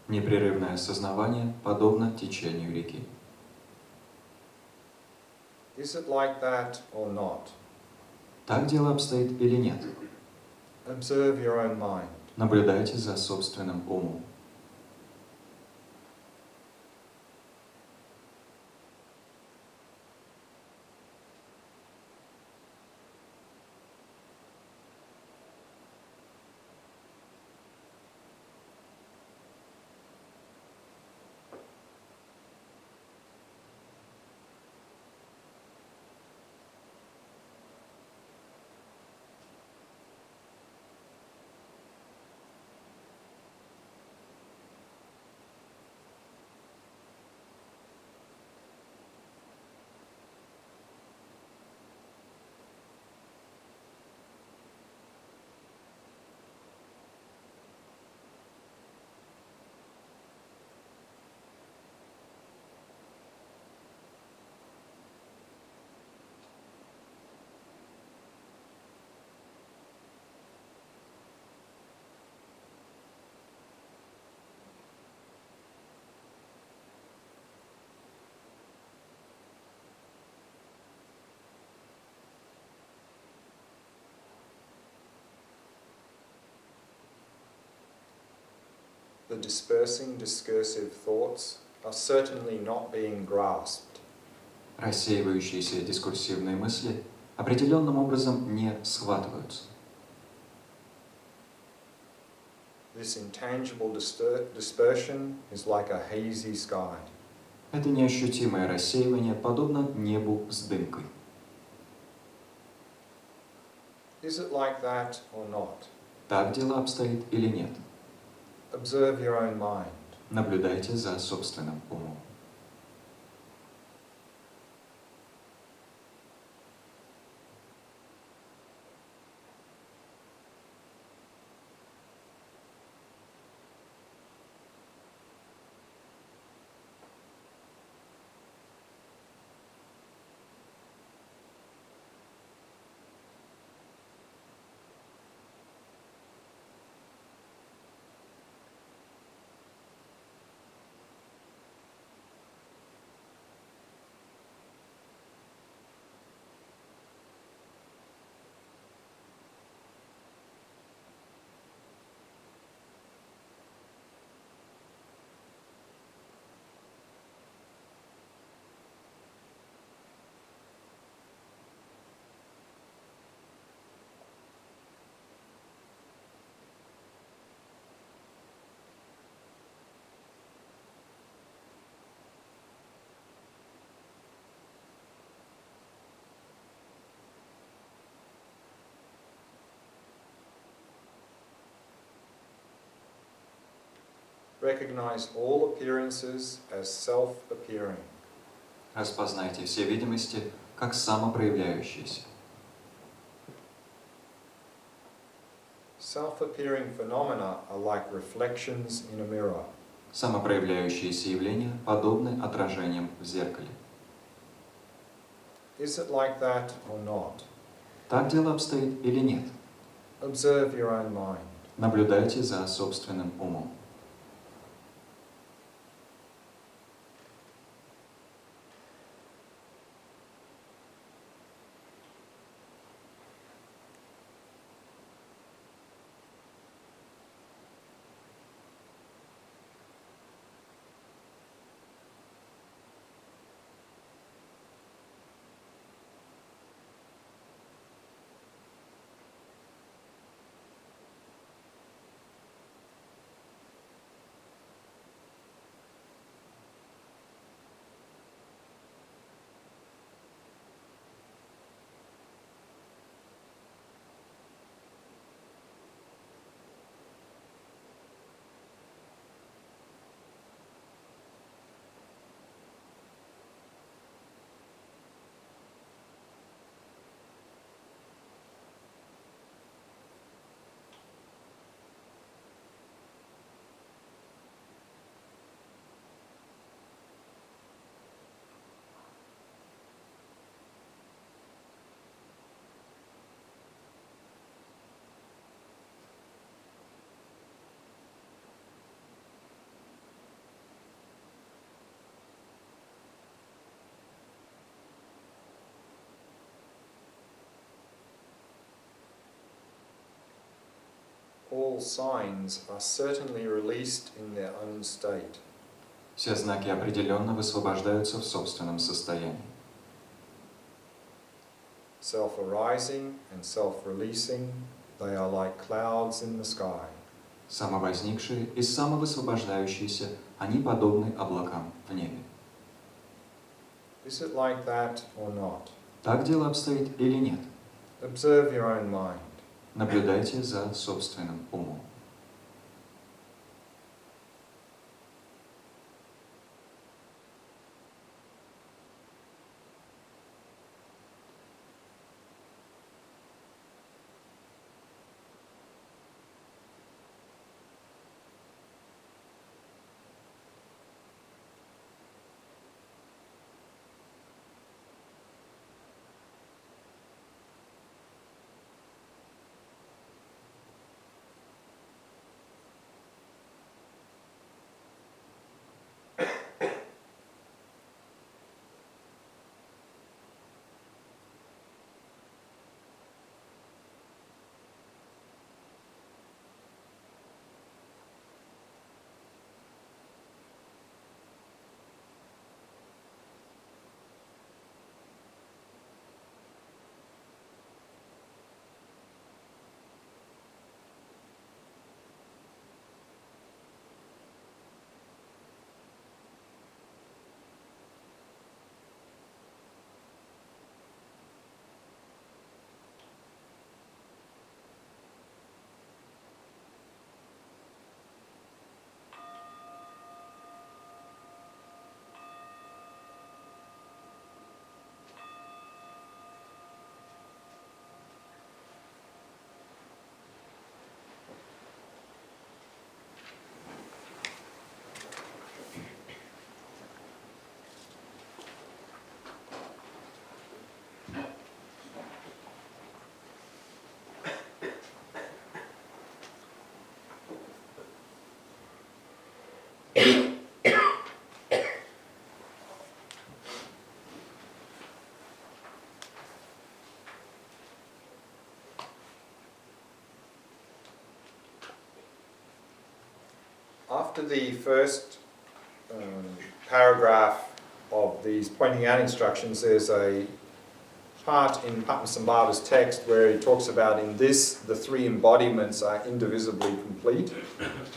Непрерывное осознавание подобно течению реки. Is it like that or not? Так дело обстоит или нет? Observe your own mind. Наблюдайте за собственным умом. dispersing discursive thoughts are certainly not being grasped. Рассеивающиеся дискурсивные мысли определенным образом не схватываются. This intangible dispersion is like a hazy sky. Это неощутимое рассеивание подобно небу с дымкой. Is it like that or not? Так дело обстоит или нет? Observe your own mind. Наблюдайте за собственным умом. Recognize all appearances as self-appearing. Распознайте все видимости как самопроявляющиеся. Self-appearing phenomena are like reflections in a mirror. Самопроявляющиеся явления подобны отражениям в зеркале. Is it like that or not? Так дело обстоит или нет? Observe your own mind. Наблюдайте за собственным умом. All signs are certainly released in their own state. Все знаки определенно высвобождаются в собственном состоянии. Self-arising and self-releasing, they are like clouds in the sky. Самовозникшие и самовысвобождающиеся, они подобны облакам в небе. Is it like that or not? Так дело обстоит или нет? Observe your own mind. Наблюдайте за собственным умом. After the first paragraph of these pointing out instructions, there's a part in Padmasambhava's text where he talks about in this the three embodiments are indivisibly complete.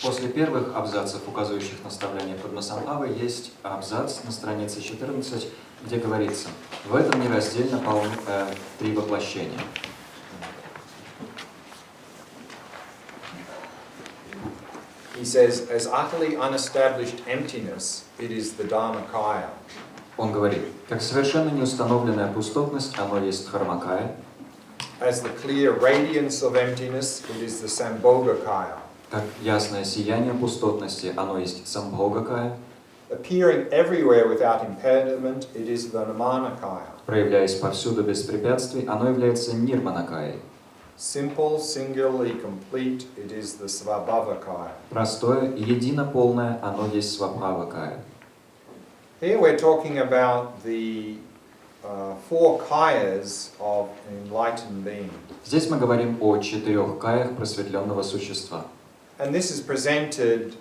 После первых абзацев, указывающих наставления Падмасамбхавы, есть абзац на странице 14, где говорится: в этом нераздельно полны три воплощения. He says, as utterly unestablished emptiness, it is the Dharmakaya. Он говорит: как совершенно неустановленная пустотность, оно есть Дхармакая. As the clear radiance of emptiness, it is the Sambhogakaya. Как ясное сияние пустотности, оно есть Самбхогакая. Appearing everywhere without impediment, it is the Nimanakaya. Проявляясь повсюду без препятствий, оно является Нирманакаей. Simple, singularly complete, it is the Svabhavakaya. Простое, единополное, оно есть Свабхавакая. Here we're talking about the four kayas of an enlightened being. Здесь мы говорим о 4 каях просветленного существа. And this is presented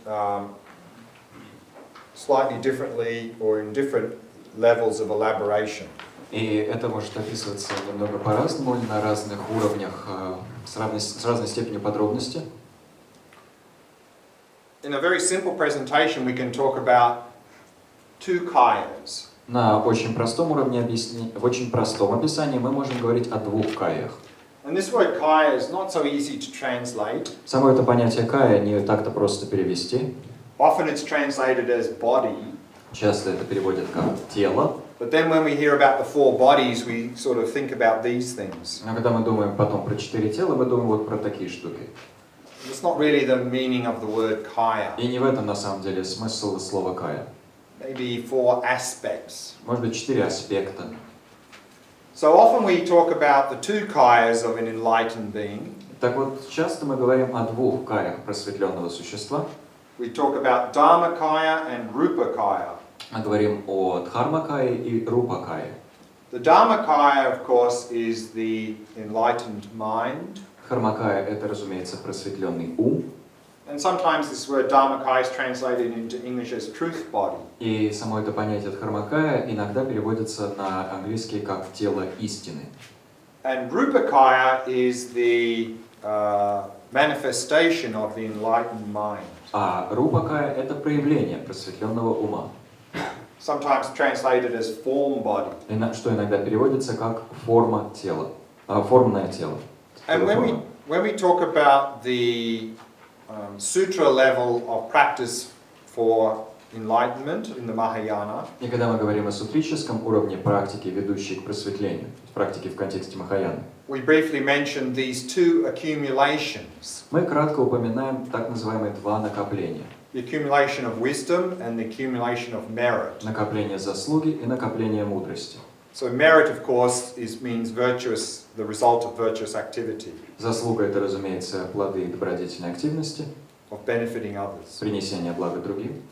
slightly differently or in different levels of elaboration. И это может описываться немного по-разному, на разных уровнях, с разной степенью подробности. In a very simple presentation, we can talk about two kayas. На очень простом уровне в очень простом описании мы можем говорить о 2 каях. And this word kaya is not so easy to translate. Само это понятие кая не так-то просто перевести. Often it's translated as body. Часто это переводят как тело. But then when we hear about the four bodies, we sort of think about these things. Но когда мы думаем потом про 4 тела, мы думаем вот про такие штуки. It's not really the meaning of the word kaya. И не в этом на самом деле смысл слова кая. Maybe 4 aspects. Может быть, 4 аспекта. So often we talk about the two kayas of an enlightened being. Так вот, часто мы говорим о 2 каях просветленного существа. We talk about Dharmakaya and Rupakaya. Мы говорим о Дхармакае и Рупакае. The Dharmakaya, of course, is the enlightened mind. Дхармакая — это, разумеется, просветленный ум. And sometimes this word Dharmakaya is translated into English as truth body. И само это понятие Дхармакая иногда переводится на английский как тело истины. And Rupakaya is the manifestation of the enlightened mind. А Рупакая — это проявление просветленного ума. Sometimes translated as form body. Что иногда переводится как форма тела, формное тело. And when we talk about the sutra level of practice for enlightenment in the Mahayana, И когда мы говорим о сутрическом уровне практики, ведущей к просветлению, практики в контексте Махаяны, we briefly mentioned these two accumulations. мы кратко упоминаем так называемые 2 накопления. The accumulation of wisdom and the accumulation of merit. Накопление заслуги и накопление мудрости. So merit, of course, means virtuous, the result of virtuous activity, Заслуга — это, разумеется, плоды добродетельной активности, of benefiting others. принесение блага другим.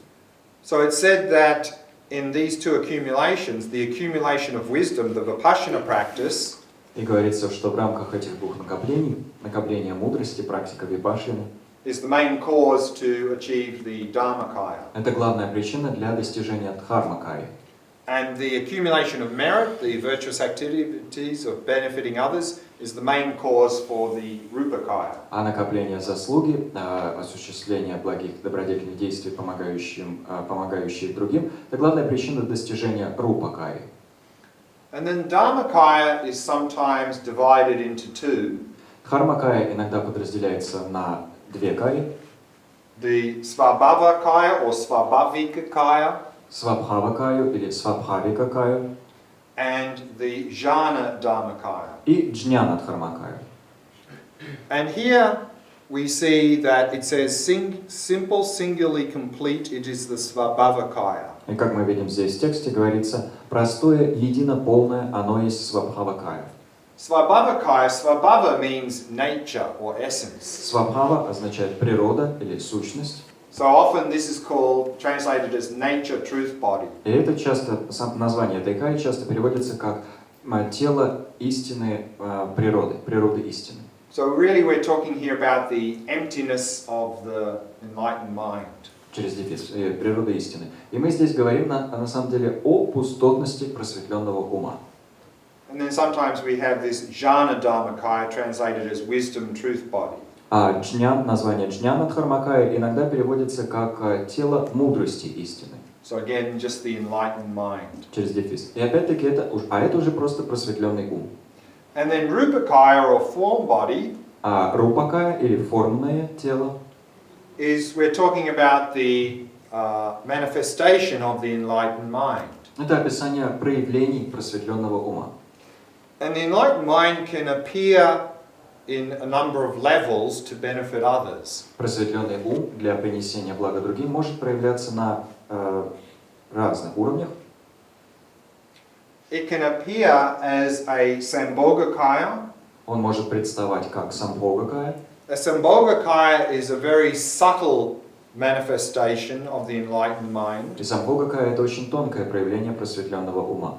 So it's said that in these two accumulations, the accumulation of wisdom, the vipassana practice, И говорится, что в рамках этих 2 накоплений, накопление мудрости, практика випашшаны, is the main cause to achieve the Dharmakaya. это главная причина для достижения Дхармакаи. And the accumulation of merit, the virtuous activities of benefiting others, is the main cause for the Rupakaya. А накопление заслуги, осуществление благих добродетельных действий, помогающие другим, это главная причина достижения Рупакаи. And then Dharmakaya is sometimes divided into two. Дхармакая иногда подразделяется на 2 каи. The Svabhavakaya or Svabhavikakaya Свабхавакаю или Свабхавикакаю and the Jhana Dharmakaya. и Джняна Дхармакаю. And here we see that it says simple, singularly complete, it is the Svabhavakaya. И как мы видим здесь в тексте, говорится, простое, единополное, оно есть Свабхавакая. Svabhavakaya, Svabhava means nature or essence. Свабхава означает природа или сущность. So often this is translated as nature, truth body. И это часто, название этой каи часто переводится как тело истины природы, природы истины. So really we're talking here about the emptiness of the enlightened mind. через дефис, природа истины. И мы здесь говорим на самом деле о пустотности просветленного ума. And then sometimes we have this jhana dharmakaya translated as wisdom truth body. А джнян, название джняна дхармакая иногда переводится как тело мудрости истины. So again, just the enlightened mind. Через дефис. И опять-таки это уже просто просветленный ум. And then rupakaya or form body. А рупакая или формное тело is we're talking about the manifestation of the enlightened mind. это описание проявлений просветленного ума. And the enlightened mind can appear in a number of levels to benefit others. Просветленный ум для принесения блага другим может проявляться на разных уровнях. It can appear as a sambhogakaya. Он может представать как самбхогакая. A sambhogakaya is a very subtle manifestation of the enlightened mind. И самбхогакая это очень тонкое проявление просветленного ума.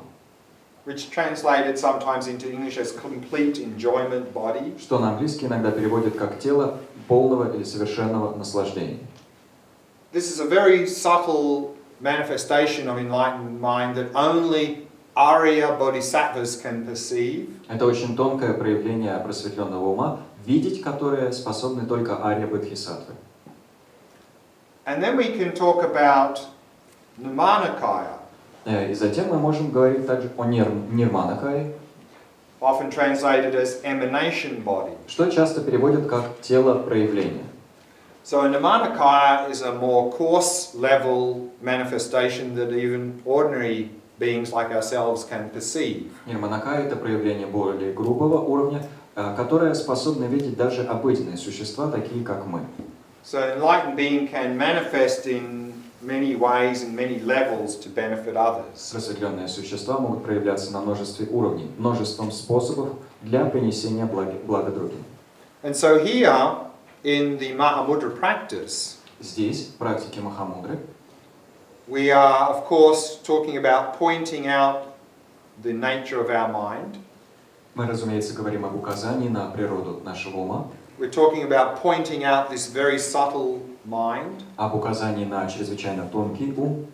Which translated sometimes into English as complete enjoyment body. Что на английский иногда переводят как тело полного или совершенного наслаждения. This is a very subtle manifestation of enlightened mind that only Arya bodhisattvas can perceive. Это очень тонкое проявление просветленного ума, видеть которое способны только арья бодхисаттвы. And then we can talk about Nirmanakaya. И затем мы можем говорить также о нирманакае, Often translated as emanation body. что часто переводят как тело проявления. So a Nirmanakaya is a more coarse level manifestation that even ordinary beings like ourselves can perceive. Нирманакая это проявление более грубого уровня, которое способно видеть даже обыденные существа, такие как мы. So an enlightened being can manifest in many ways and many levels to benefit others. Просветленные существа могут проявляться на множестве уровней, множеством способов для принесения блага другим. And so here in the Mahamudra practice, Здесь, в практике махамудры, we are of course talking about pointing out the nature of our mind. мы, разумеется, говорим об указании на природу нашего ума, We're talking about pointing out this very subtle mind. об указании на чрезвычайно тонкий ум.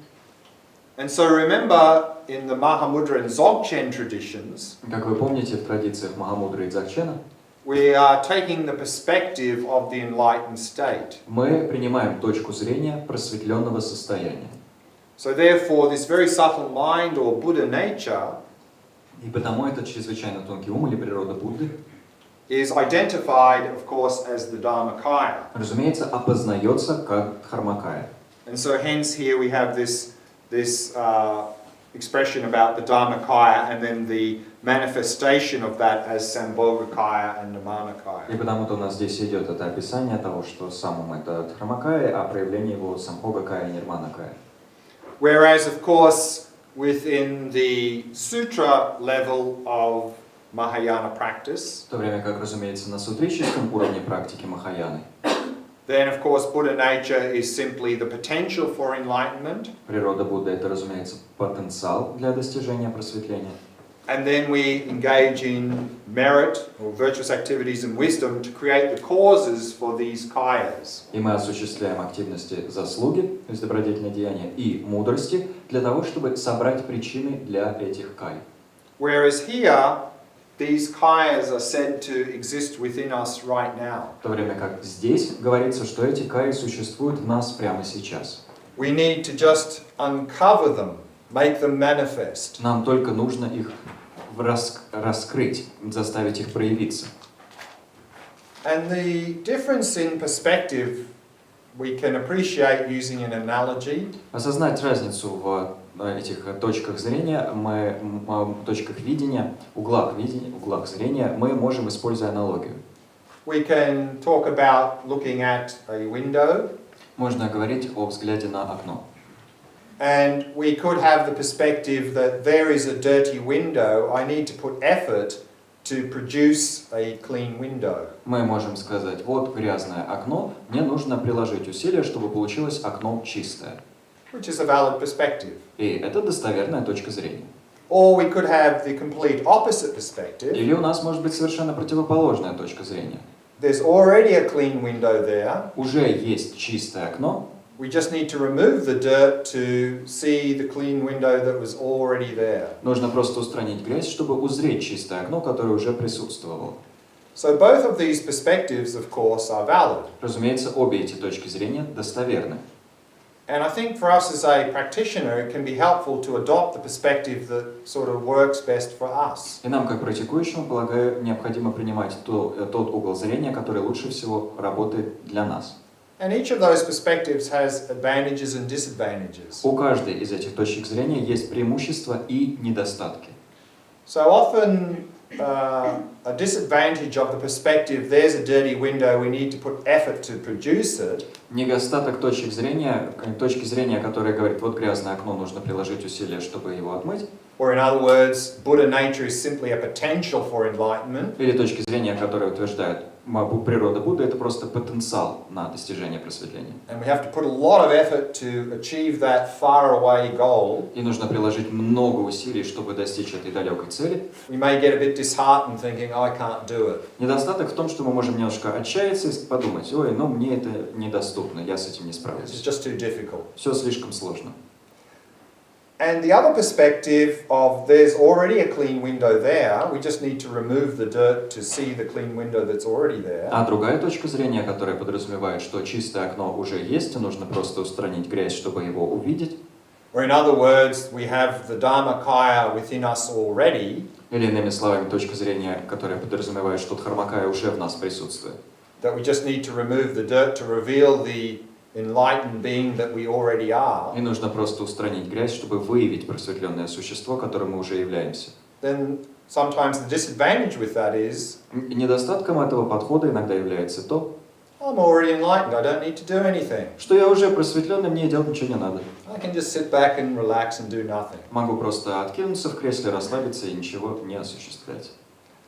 And so remember, in the Mahamudra and Dzogchen traditions, Как вы помните, в традициях махамудры и дзогчена we are taking the perspective of the enlightened state. мы принимаем точку зрения просветленного состояния. So therefore, this very subtle mind or Buddha nature И потому этот чрезвычайно тонкий ум или природа Будды, is identified, of course, as the Dharmakaya. разумеется, опознается как дхармакая. And so hence here we have this expression about the Dharmakaya and then the manifestation of that as Sambhogakaya and Nirmanakaya. И потому-то у нас здесь идет это описание того, что сам ум это дхармакая, а проявление его самбхогакая и нирманакая. Whereas, of course, within the sutra level of Mahayana practice, В то время как, разумеется, на сутрическом уровне практики Махаяны, then, of course, Buddha nature is simply the potential for enlightenment. природа Будды это, разумеется, потенциал для достижения просветления. And then we engage in merit or virtuous activities and wisdom to create the causes for these kayas. И мы осуществляем активности заслуги, то есть добродетельные деяния, и мудрости для того, чтобы собрать причины для этих кай. Whereas here, these kayas are said to exist within us right now. В то время как здесь говорится, что эти каи существуют в нас прямо сейчас. We need to just uncover them, make them manifest. Нам только нужно их раскрыть, заставить их проявиться. And the difference in perspective we can appreciate using an analogy. Осознать разницу в этих точках зрения, точках видения, углах зрения мы можем, используя аналогию. We can talk about looking at a window. Можно говорить о взгляде на окно. And we could have the perspective that there is a dirty window, I need to put effort to produce a clean window. Мы можем сказать, вот грязное окно, мне нужно приложить усилия, чтобы получилось окно чистое. Which is a valid perspective. И это достоверная точка зрения. Or we could have the complete opposite perspective. Или у нас может быть совершенно противоположная точка зрения. There's already a clean window there. Уже есть чистое окно. We just need to remove the dirt to see the clean window that was already there. Нужно просто устранить грязь, чтобы узреть чистое окно, которое уже присутствовало. So both of these perspectives, of course, are valid. Разумеется, обе эти точки зрения достоверны. And I think for us as a practitioner, it can be helpful to adopt the perspective that sort of works best for us. И нам, как практикующим, полагаю, необходимо принимать тот угол зрения, который лучше всего работает для нас. And each of those perspectives has advantages and disadvantages. У каждой из этих точек зрения есть преимущества и недостатки. So often a disadvantage of the perspective, there's a dirty window, we need to put effort to produce it. Недостаток точки зрения, которая говорит, вот грязное окно, нужно приложить усилия, чтобы его отмыть. Or in other words, Buddha nature is simply a potential for enlightenment. Или точки зрения, которые утверждают, природа Будды — это просто потенциал на достижение просветления. And we have to put a lot of effort to achieve that far away goal. И нужно приложить много усилий, чтобы достичь этой далекой цели. We may get a bit disheartened thinking, oh, I can't do it. Недостаток в том, что мы можем немножко отчаяться и подумать, ой, ну мне это недоступно, я с этим не It's справлюсь. just too difficult. Все слишком сложно. And the other perspective of there's already a clean window there, we just need to remove the dirt to see the clean window that's already there. А другая точка зрения, которая подразумевает, что чистое окно уже есть, и нужно просто устранить грязь, чтобы его увидеть. Or in other words, we have the Dharmakaya within us already. Или иными словами, точка зрения, которая подразумевает, что Дхармакая уже в нас присутствует. That we just need to remove the dirt to reveal the enlightened being that we already are. И нужно просто устранить грязь, чтобы выявить просветленное существо, которым мы уже являемся. Then sometimes the disadvantage with that is, Недостатком этого подхода иногда является то, I'm already enlightened, I don't need to do anything. что я уже просветленный, мне делать ничего не надо. I can just sit back and relax and do nothing. Могу просто откинуться в кресле, расслабиться и ничего не осуществлять.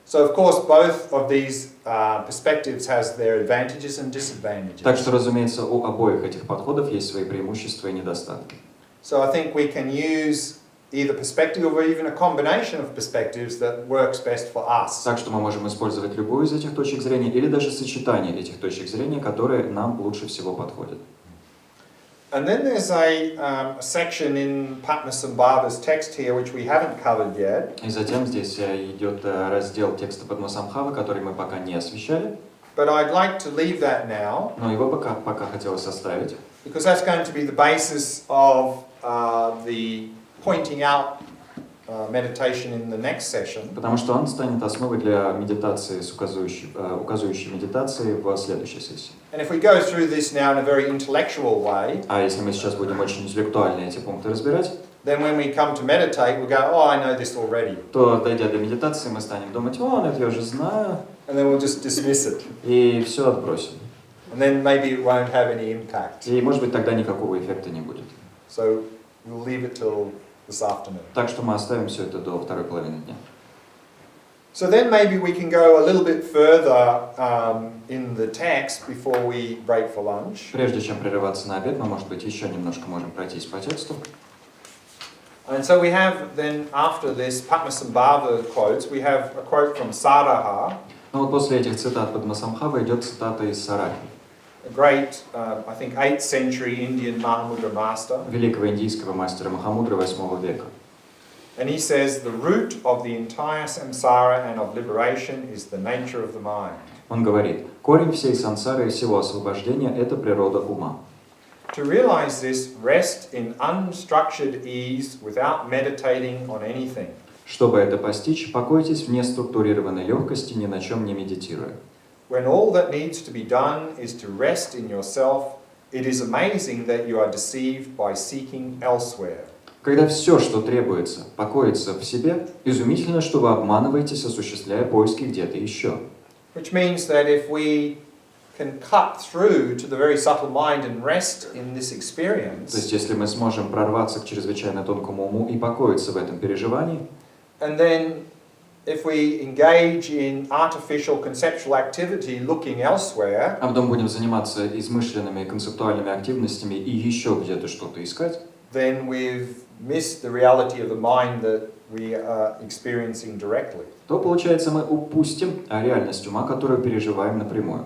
So of course both of these perspectives has their advantages and disadvantages. Так что, разумеется, у обоих этих подходов есть свои преимущества и недостатки. So I think we can use either perspective or even a combination of perspectives that works best for us. Так что мы можем использовать любую из этих точек зрения или даже сочетание этих точек зрения, которые нам лучше всего подходят. And then there's a section in Padmasambhava's text here which we haven't covered yet. И затем здесь идет раздел текста Падмасамбхавы, который мы пока не освещали, But I'd like to leave that now но его пока хотелось оставить, because that's going to be the basis of the pointing out meditation in the next session. потому что он станет основой для медитации, указывающей медитации в следующей сессии. And if we go through this now in a very intellectual way, А если мы сейчас будем очень интеллектуально эти пункты разбирать, then when we come to meditate, we'll go, oh, I know this already. то, дойдя до медитации, мы станем думать, о, это я уже знаю, And then we'll just dismiss it. и все отбросим. And then maybe it won't have any impact. И, может быть, тогда никакого эффекта не будет. So we'll leave it till this afternoon. Так что мы оставим все это до второй половины дня. So then maybe we can go a little bit further in the text before we break for lunch. Прежде чем прерываться на обед, мы, может быть, еще немножко можем пройтись по тексту. And so we have then, after this Padmasambhava quotes, we have a quote from Saraha, Но вот после этих цитат Падмасамбхавы идет цитата из Сарахи, a great, I think, 8th century Indian Mahamudra master. великого индийского мастера махамудры 8 века. And he says, the root of the entire samsara and of liberation is the nature of the mind. Он говорит, корень всей сансары и всего освобождения – это природа ума. To realize this, rest in unstructured ease without meditating on anything. Чтобы это постичь, покойтесь в неструктурированной легкости, ни на чем не медитируя. When all that needs to be done is to rest in yourself, it is amazing that you are deceived by seeking elsewhere. Когда все, что требуется, покоится в себе, изумительно, что вы обманываетесь, осуществляя поиски где-то еще. Which means that if we can cut through to the very subtle mind and rest in this experience, То есть, если мы сможем прорваться к чрезвычайно тонкому уму и покоиться в этом переживании, and then if we engage in artificial conceptual activity looking elsewhere, а потом будем заниматься измышленными концептуальными активностями и еще где-то что-то искать, then we've missed the reality of the mind that we are experiencing directly. то, получается, мы упустим реальность ума, которую переживаем напрямую.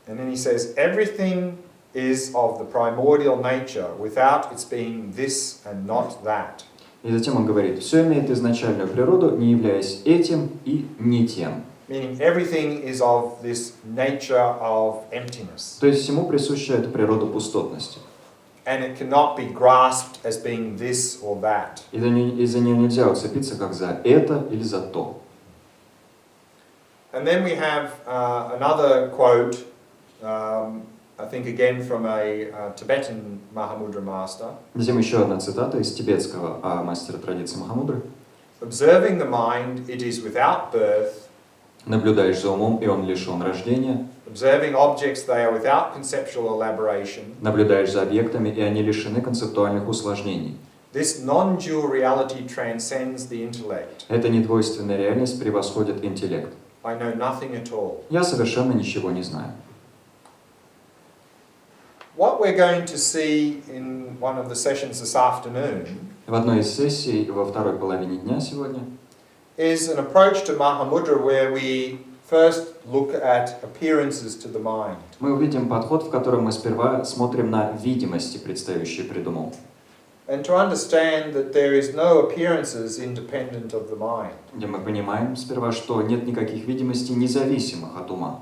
And then he says, everything is of the primordial nature without its being this and not that. И затем он говорит, все имеет изначальную природу, не являясь этим и не тем. Meaning everything is of this nature of emptiness. То есть всему присуща эта природа пустотности. And it cannot be grasped as being this or that. И за нее нельзя уцепиться как за это или за то. And then we have another quote, I think again from a Tibetan Mahamudra master. Затем еще одна цитата из тибетского мастера традиции махамудры. Observing the mind, it is without birth. Наблюдаешь за умом, и он лишен рождения. Observing objects, they are without conceptual elaboration. Наблюдаешь за объектами, и они лишены концептуальных усложнений. This non-dual reality transcends the intellect. Эта недвойственная реальность превосходит интеллект. I know nothing at all. Я совершенно ничего не знаю. What we're going to see in one of the sessions this afternoon В одной из сессий во второй половине дня сегодня is an approach to Mahamudra where we first look at appearances to the mind. мы увидим подход, в котором мы сперва смотрим на видимости, предстающие пред умом. And to understand that there is no appearances independent of the mind. Где мы понимаем сперва, что нет никаких видимостей, независимых от ума.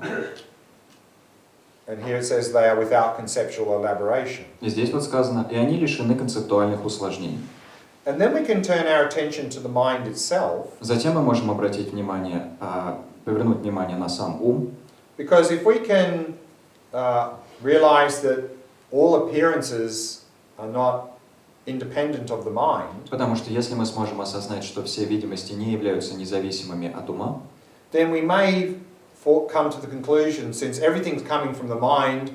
And here it says they are without conceptual elaboration. И здесь вот сказано, и они лишены концептуальных усложнений. And then we can turn our attention to the mind itself. Затем мы можем обратить внимание, повернуть внимание на сам ум. Because if we can realize that all appearances are not independent of the mind, Потому что если мы сможем осознать, что все видимости не являются независимыми от ума, then we may come to the conclusion, since everything's coming from the mind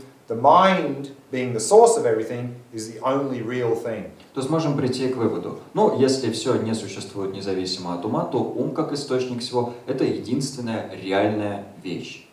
being the source of everything, is the only real thing. то сможем прийти к выводу, ну, если все не существует независимо от ума, то ум, как источник всего, это единственная реальная вещь.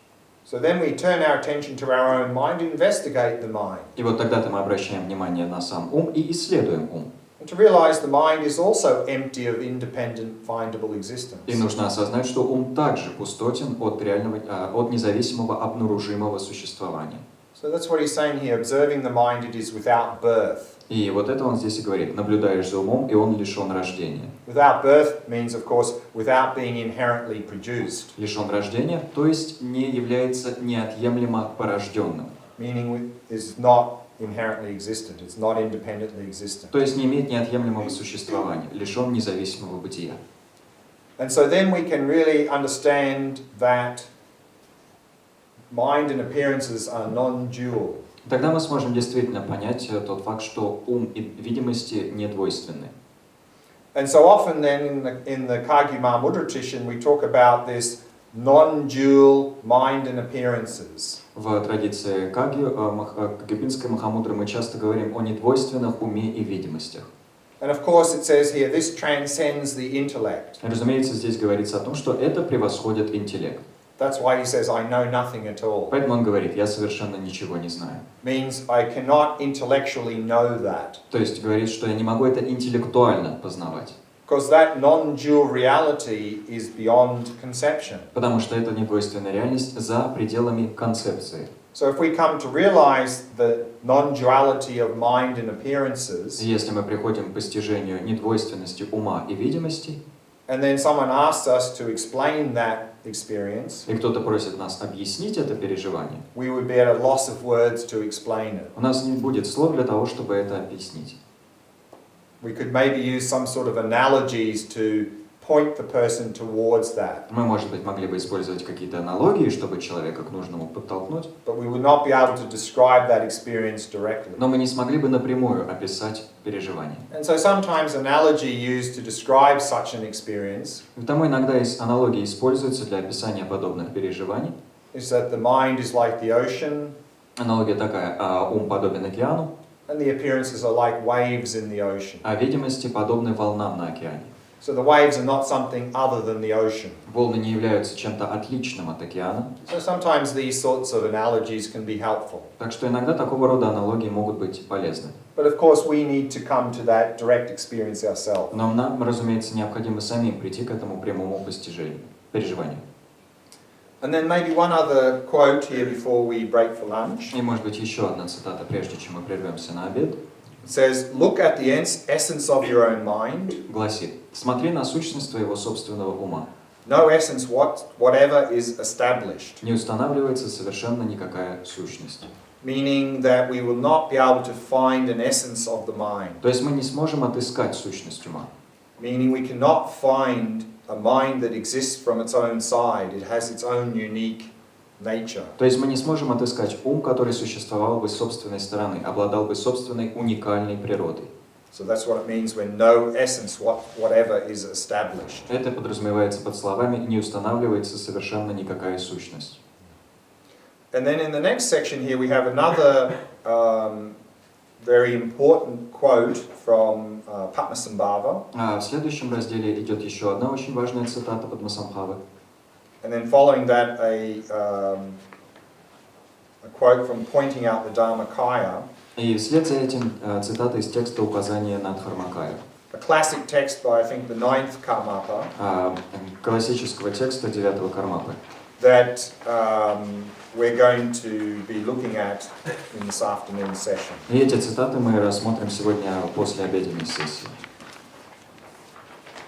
So then we turn our attention to our own mind, investigate the mind. И вот тогда-то мы обращаем внимание на сам ум и исследуем ум. And to realize the mind is also empty of independent, findable existence. И нужно осознать, что ум также пустотен от независимого обнаружимого существования. So that's what he's saying here. Observing the mind, it is without birth. И вот это он здесь и говорит. Наблюдаешь за умом, и он лишен рождения. Without birth means, of course, without being inherently produced. Лишен рождения, то есть не является неотъемлемо порожденным. Meaning is not inherently existent. It's not independently existent. То есть не имеет неотъемлемого существования, лишен независимого бытия. And so then we can really understand that mind and appearances are non-dual. Тогда мы сможем действительно понять тот факт, что ум и видимости не двойственны. And so often then in the Kagyu Mahamudra tradition we talk about this non-dual mind and appearances. В традиции кагюбинской махамудры мы часто говорим о недвойственных уме и видимостях. And of course it says here, this transcends the intellect. Разумеется, здесь говорится о том, что это превосходит интеллект. That's why he says, I know nothing at all. Поэтому он говорит, я совершенно ничего не знаю. Means I cannot intellectually know that. То есть говорит, что я не могу это интеллектуально познавать. Because that non-dual reality is beyond conception. Потому что это недвойственная реальность за пределами концепции. So if we come to realize the non-duality of mind and appearances, Если мы приходим к постижению недвойственности ума и видимости, and then someone asks us to explain that experience, и кто-то просит нас объяснить это переживание, we would be at a loss of words to explain it. у нас не будет слов для того, чтобы это объяснить. We could maybe use some sort of analogies to point the person towards that. Мы, может быть, могли бы использовать какие-то аналогии, чтобы человека к нужному подтолкнуть, But we would not be able to describe that experience directly. но мы не смогли бы напрямую описать переживание. And so sometimes analogy used to describe such an experience И потому иногда аналогии используются для описания подобных переживаний. is that the mind is like the ocean Аналогия такая, ум подобен океану, and the appearances are like waves in the ocean. а видимости подобны волнам на океане. So the waves are not something other than the ocean. Волны не являются чем-то отличным от океана, So sometimes these sorts of analogies can be helpful. так что иногда такого рода аналогии могут быть полезны. But of course we need to come to that direct experience ourselves. Но нам, разумеется, необходимо самим прийти к этому прямому переживанию. And then maybe one other quote here before we break for lunch. И может быть еще одна цитата, прежде чем мы прервемся на обед. It says, look at the essence of your own mind. Гласит: смотри на сущность твоего собственного ума. No essence whatever is established. Не устанавливается совершенно никакая сущность. Meaning that we will not be able to find an essence of the mind. То есть мы не сможем отыскать сущность ума. Meaning we cannot find a mind that exists from its own side. It has its own unique nature. То есть мы не сможем отыскать ум, который существовал бы с собственной стороны, обладал бы собственной уникальной природой. So that's what it means when no essence whatever is established. Это подразумевается под словами «не устанавливается совершенно никакая сущность». And then in the next section here we have another very important quote from Padmasambhava. А в следующем разделе идет еще одна очень важная цитата Падмасамбхавы. And then following that a quote from pointing out the Dharmakaya. И вслед за этим цитата из текста указания на Дхармакаю. A classic text by I think the 9th Karmapa. Классического текста 9-го Кармапы. That we're going to be looking at in this afternoon session. И эти цитаты мы рассмотрим сегодня после обеденной сессии.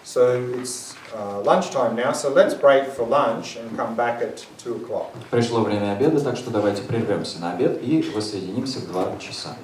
So it's lunchtime now, so let's break for lunch and come back at 2 o'clock. Пришло время обеда, так что давайте прервемся на обед и воссоединимся в 2 часа.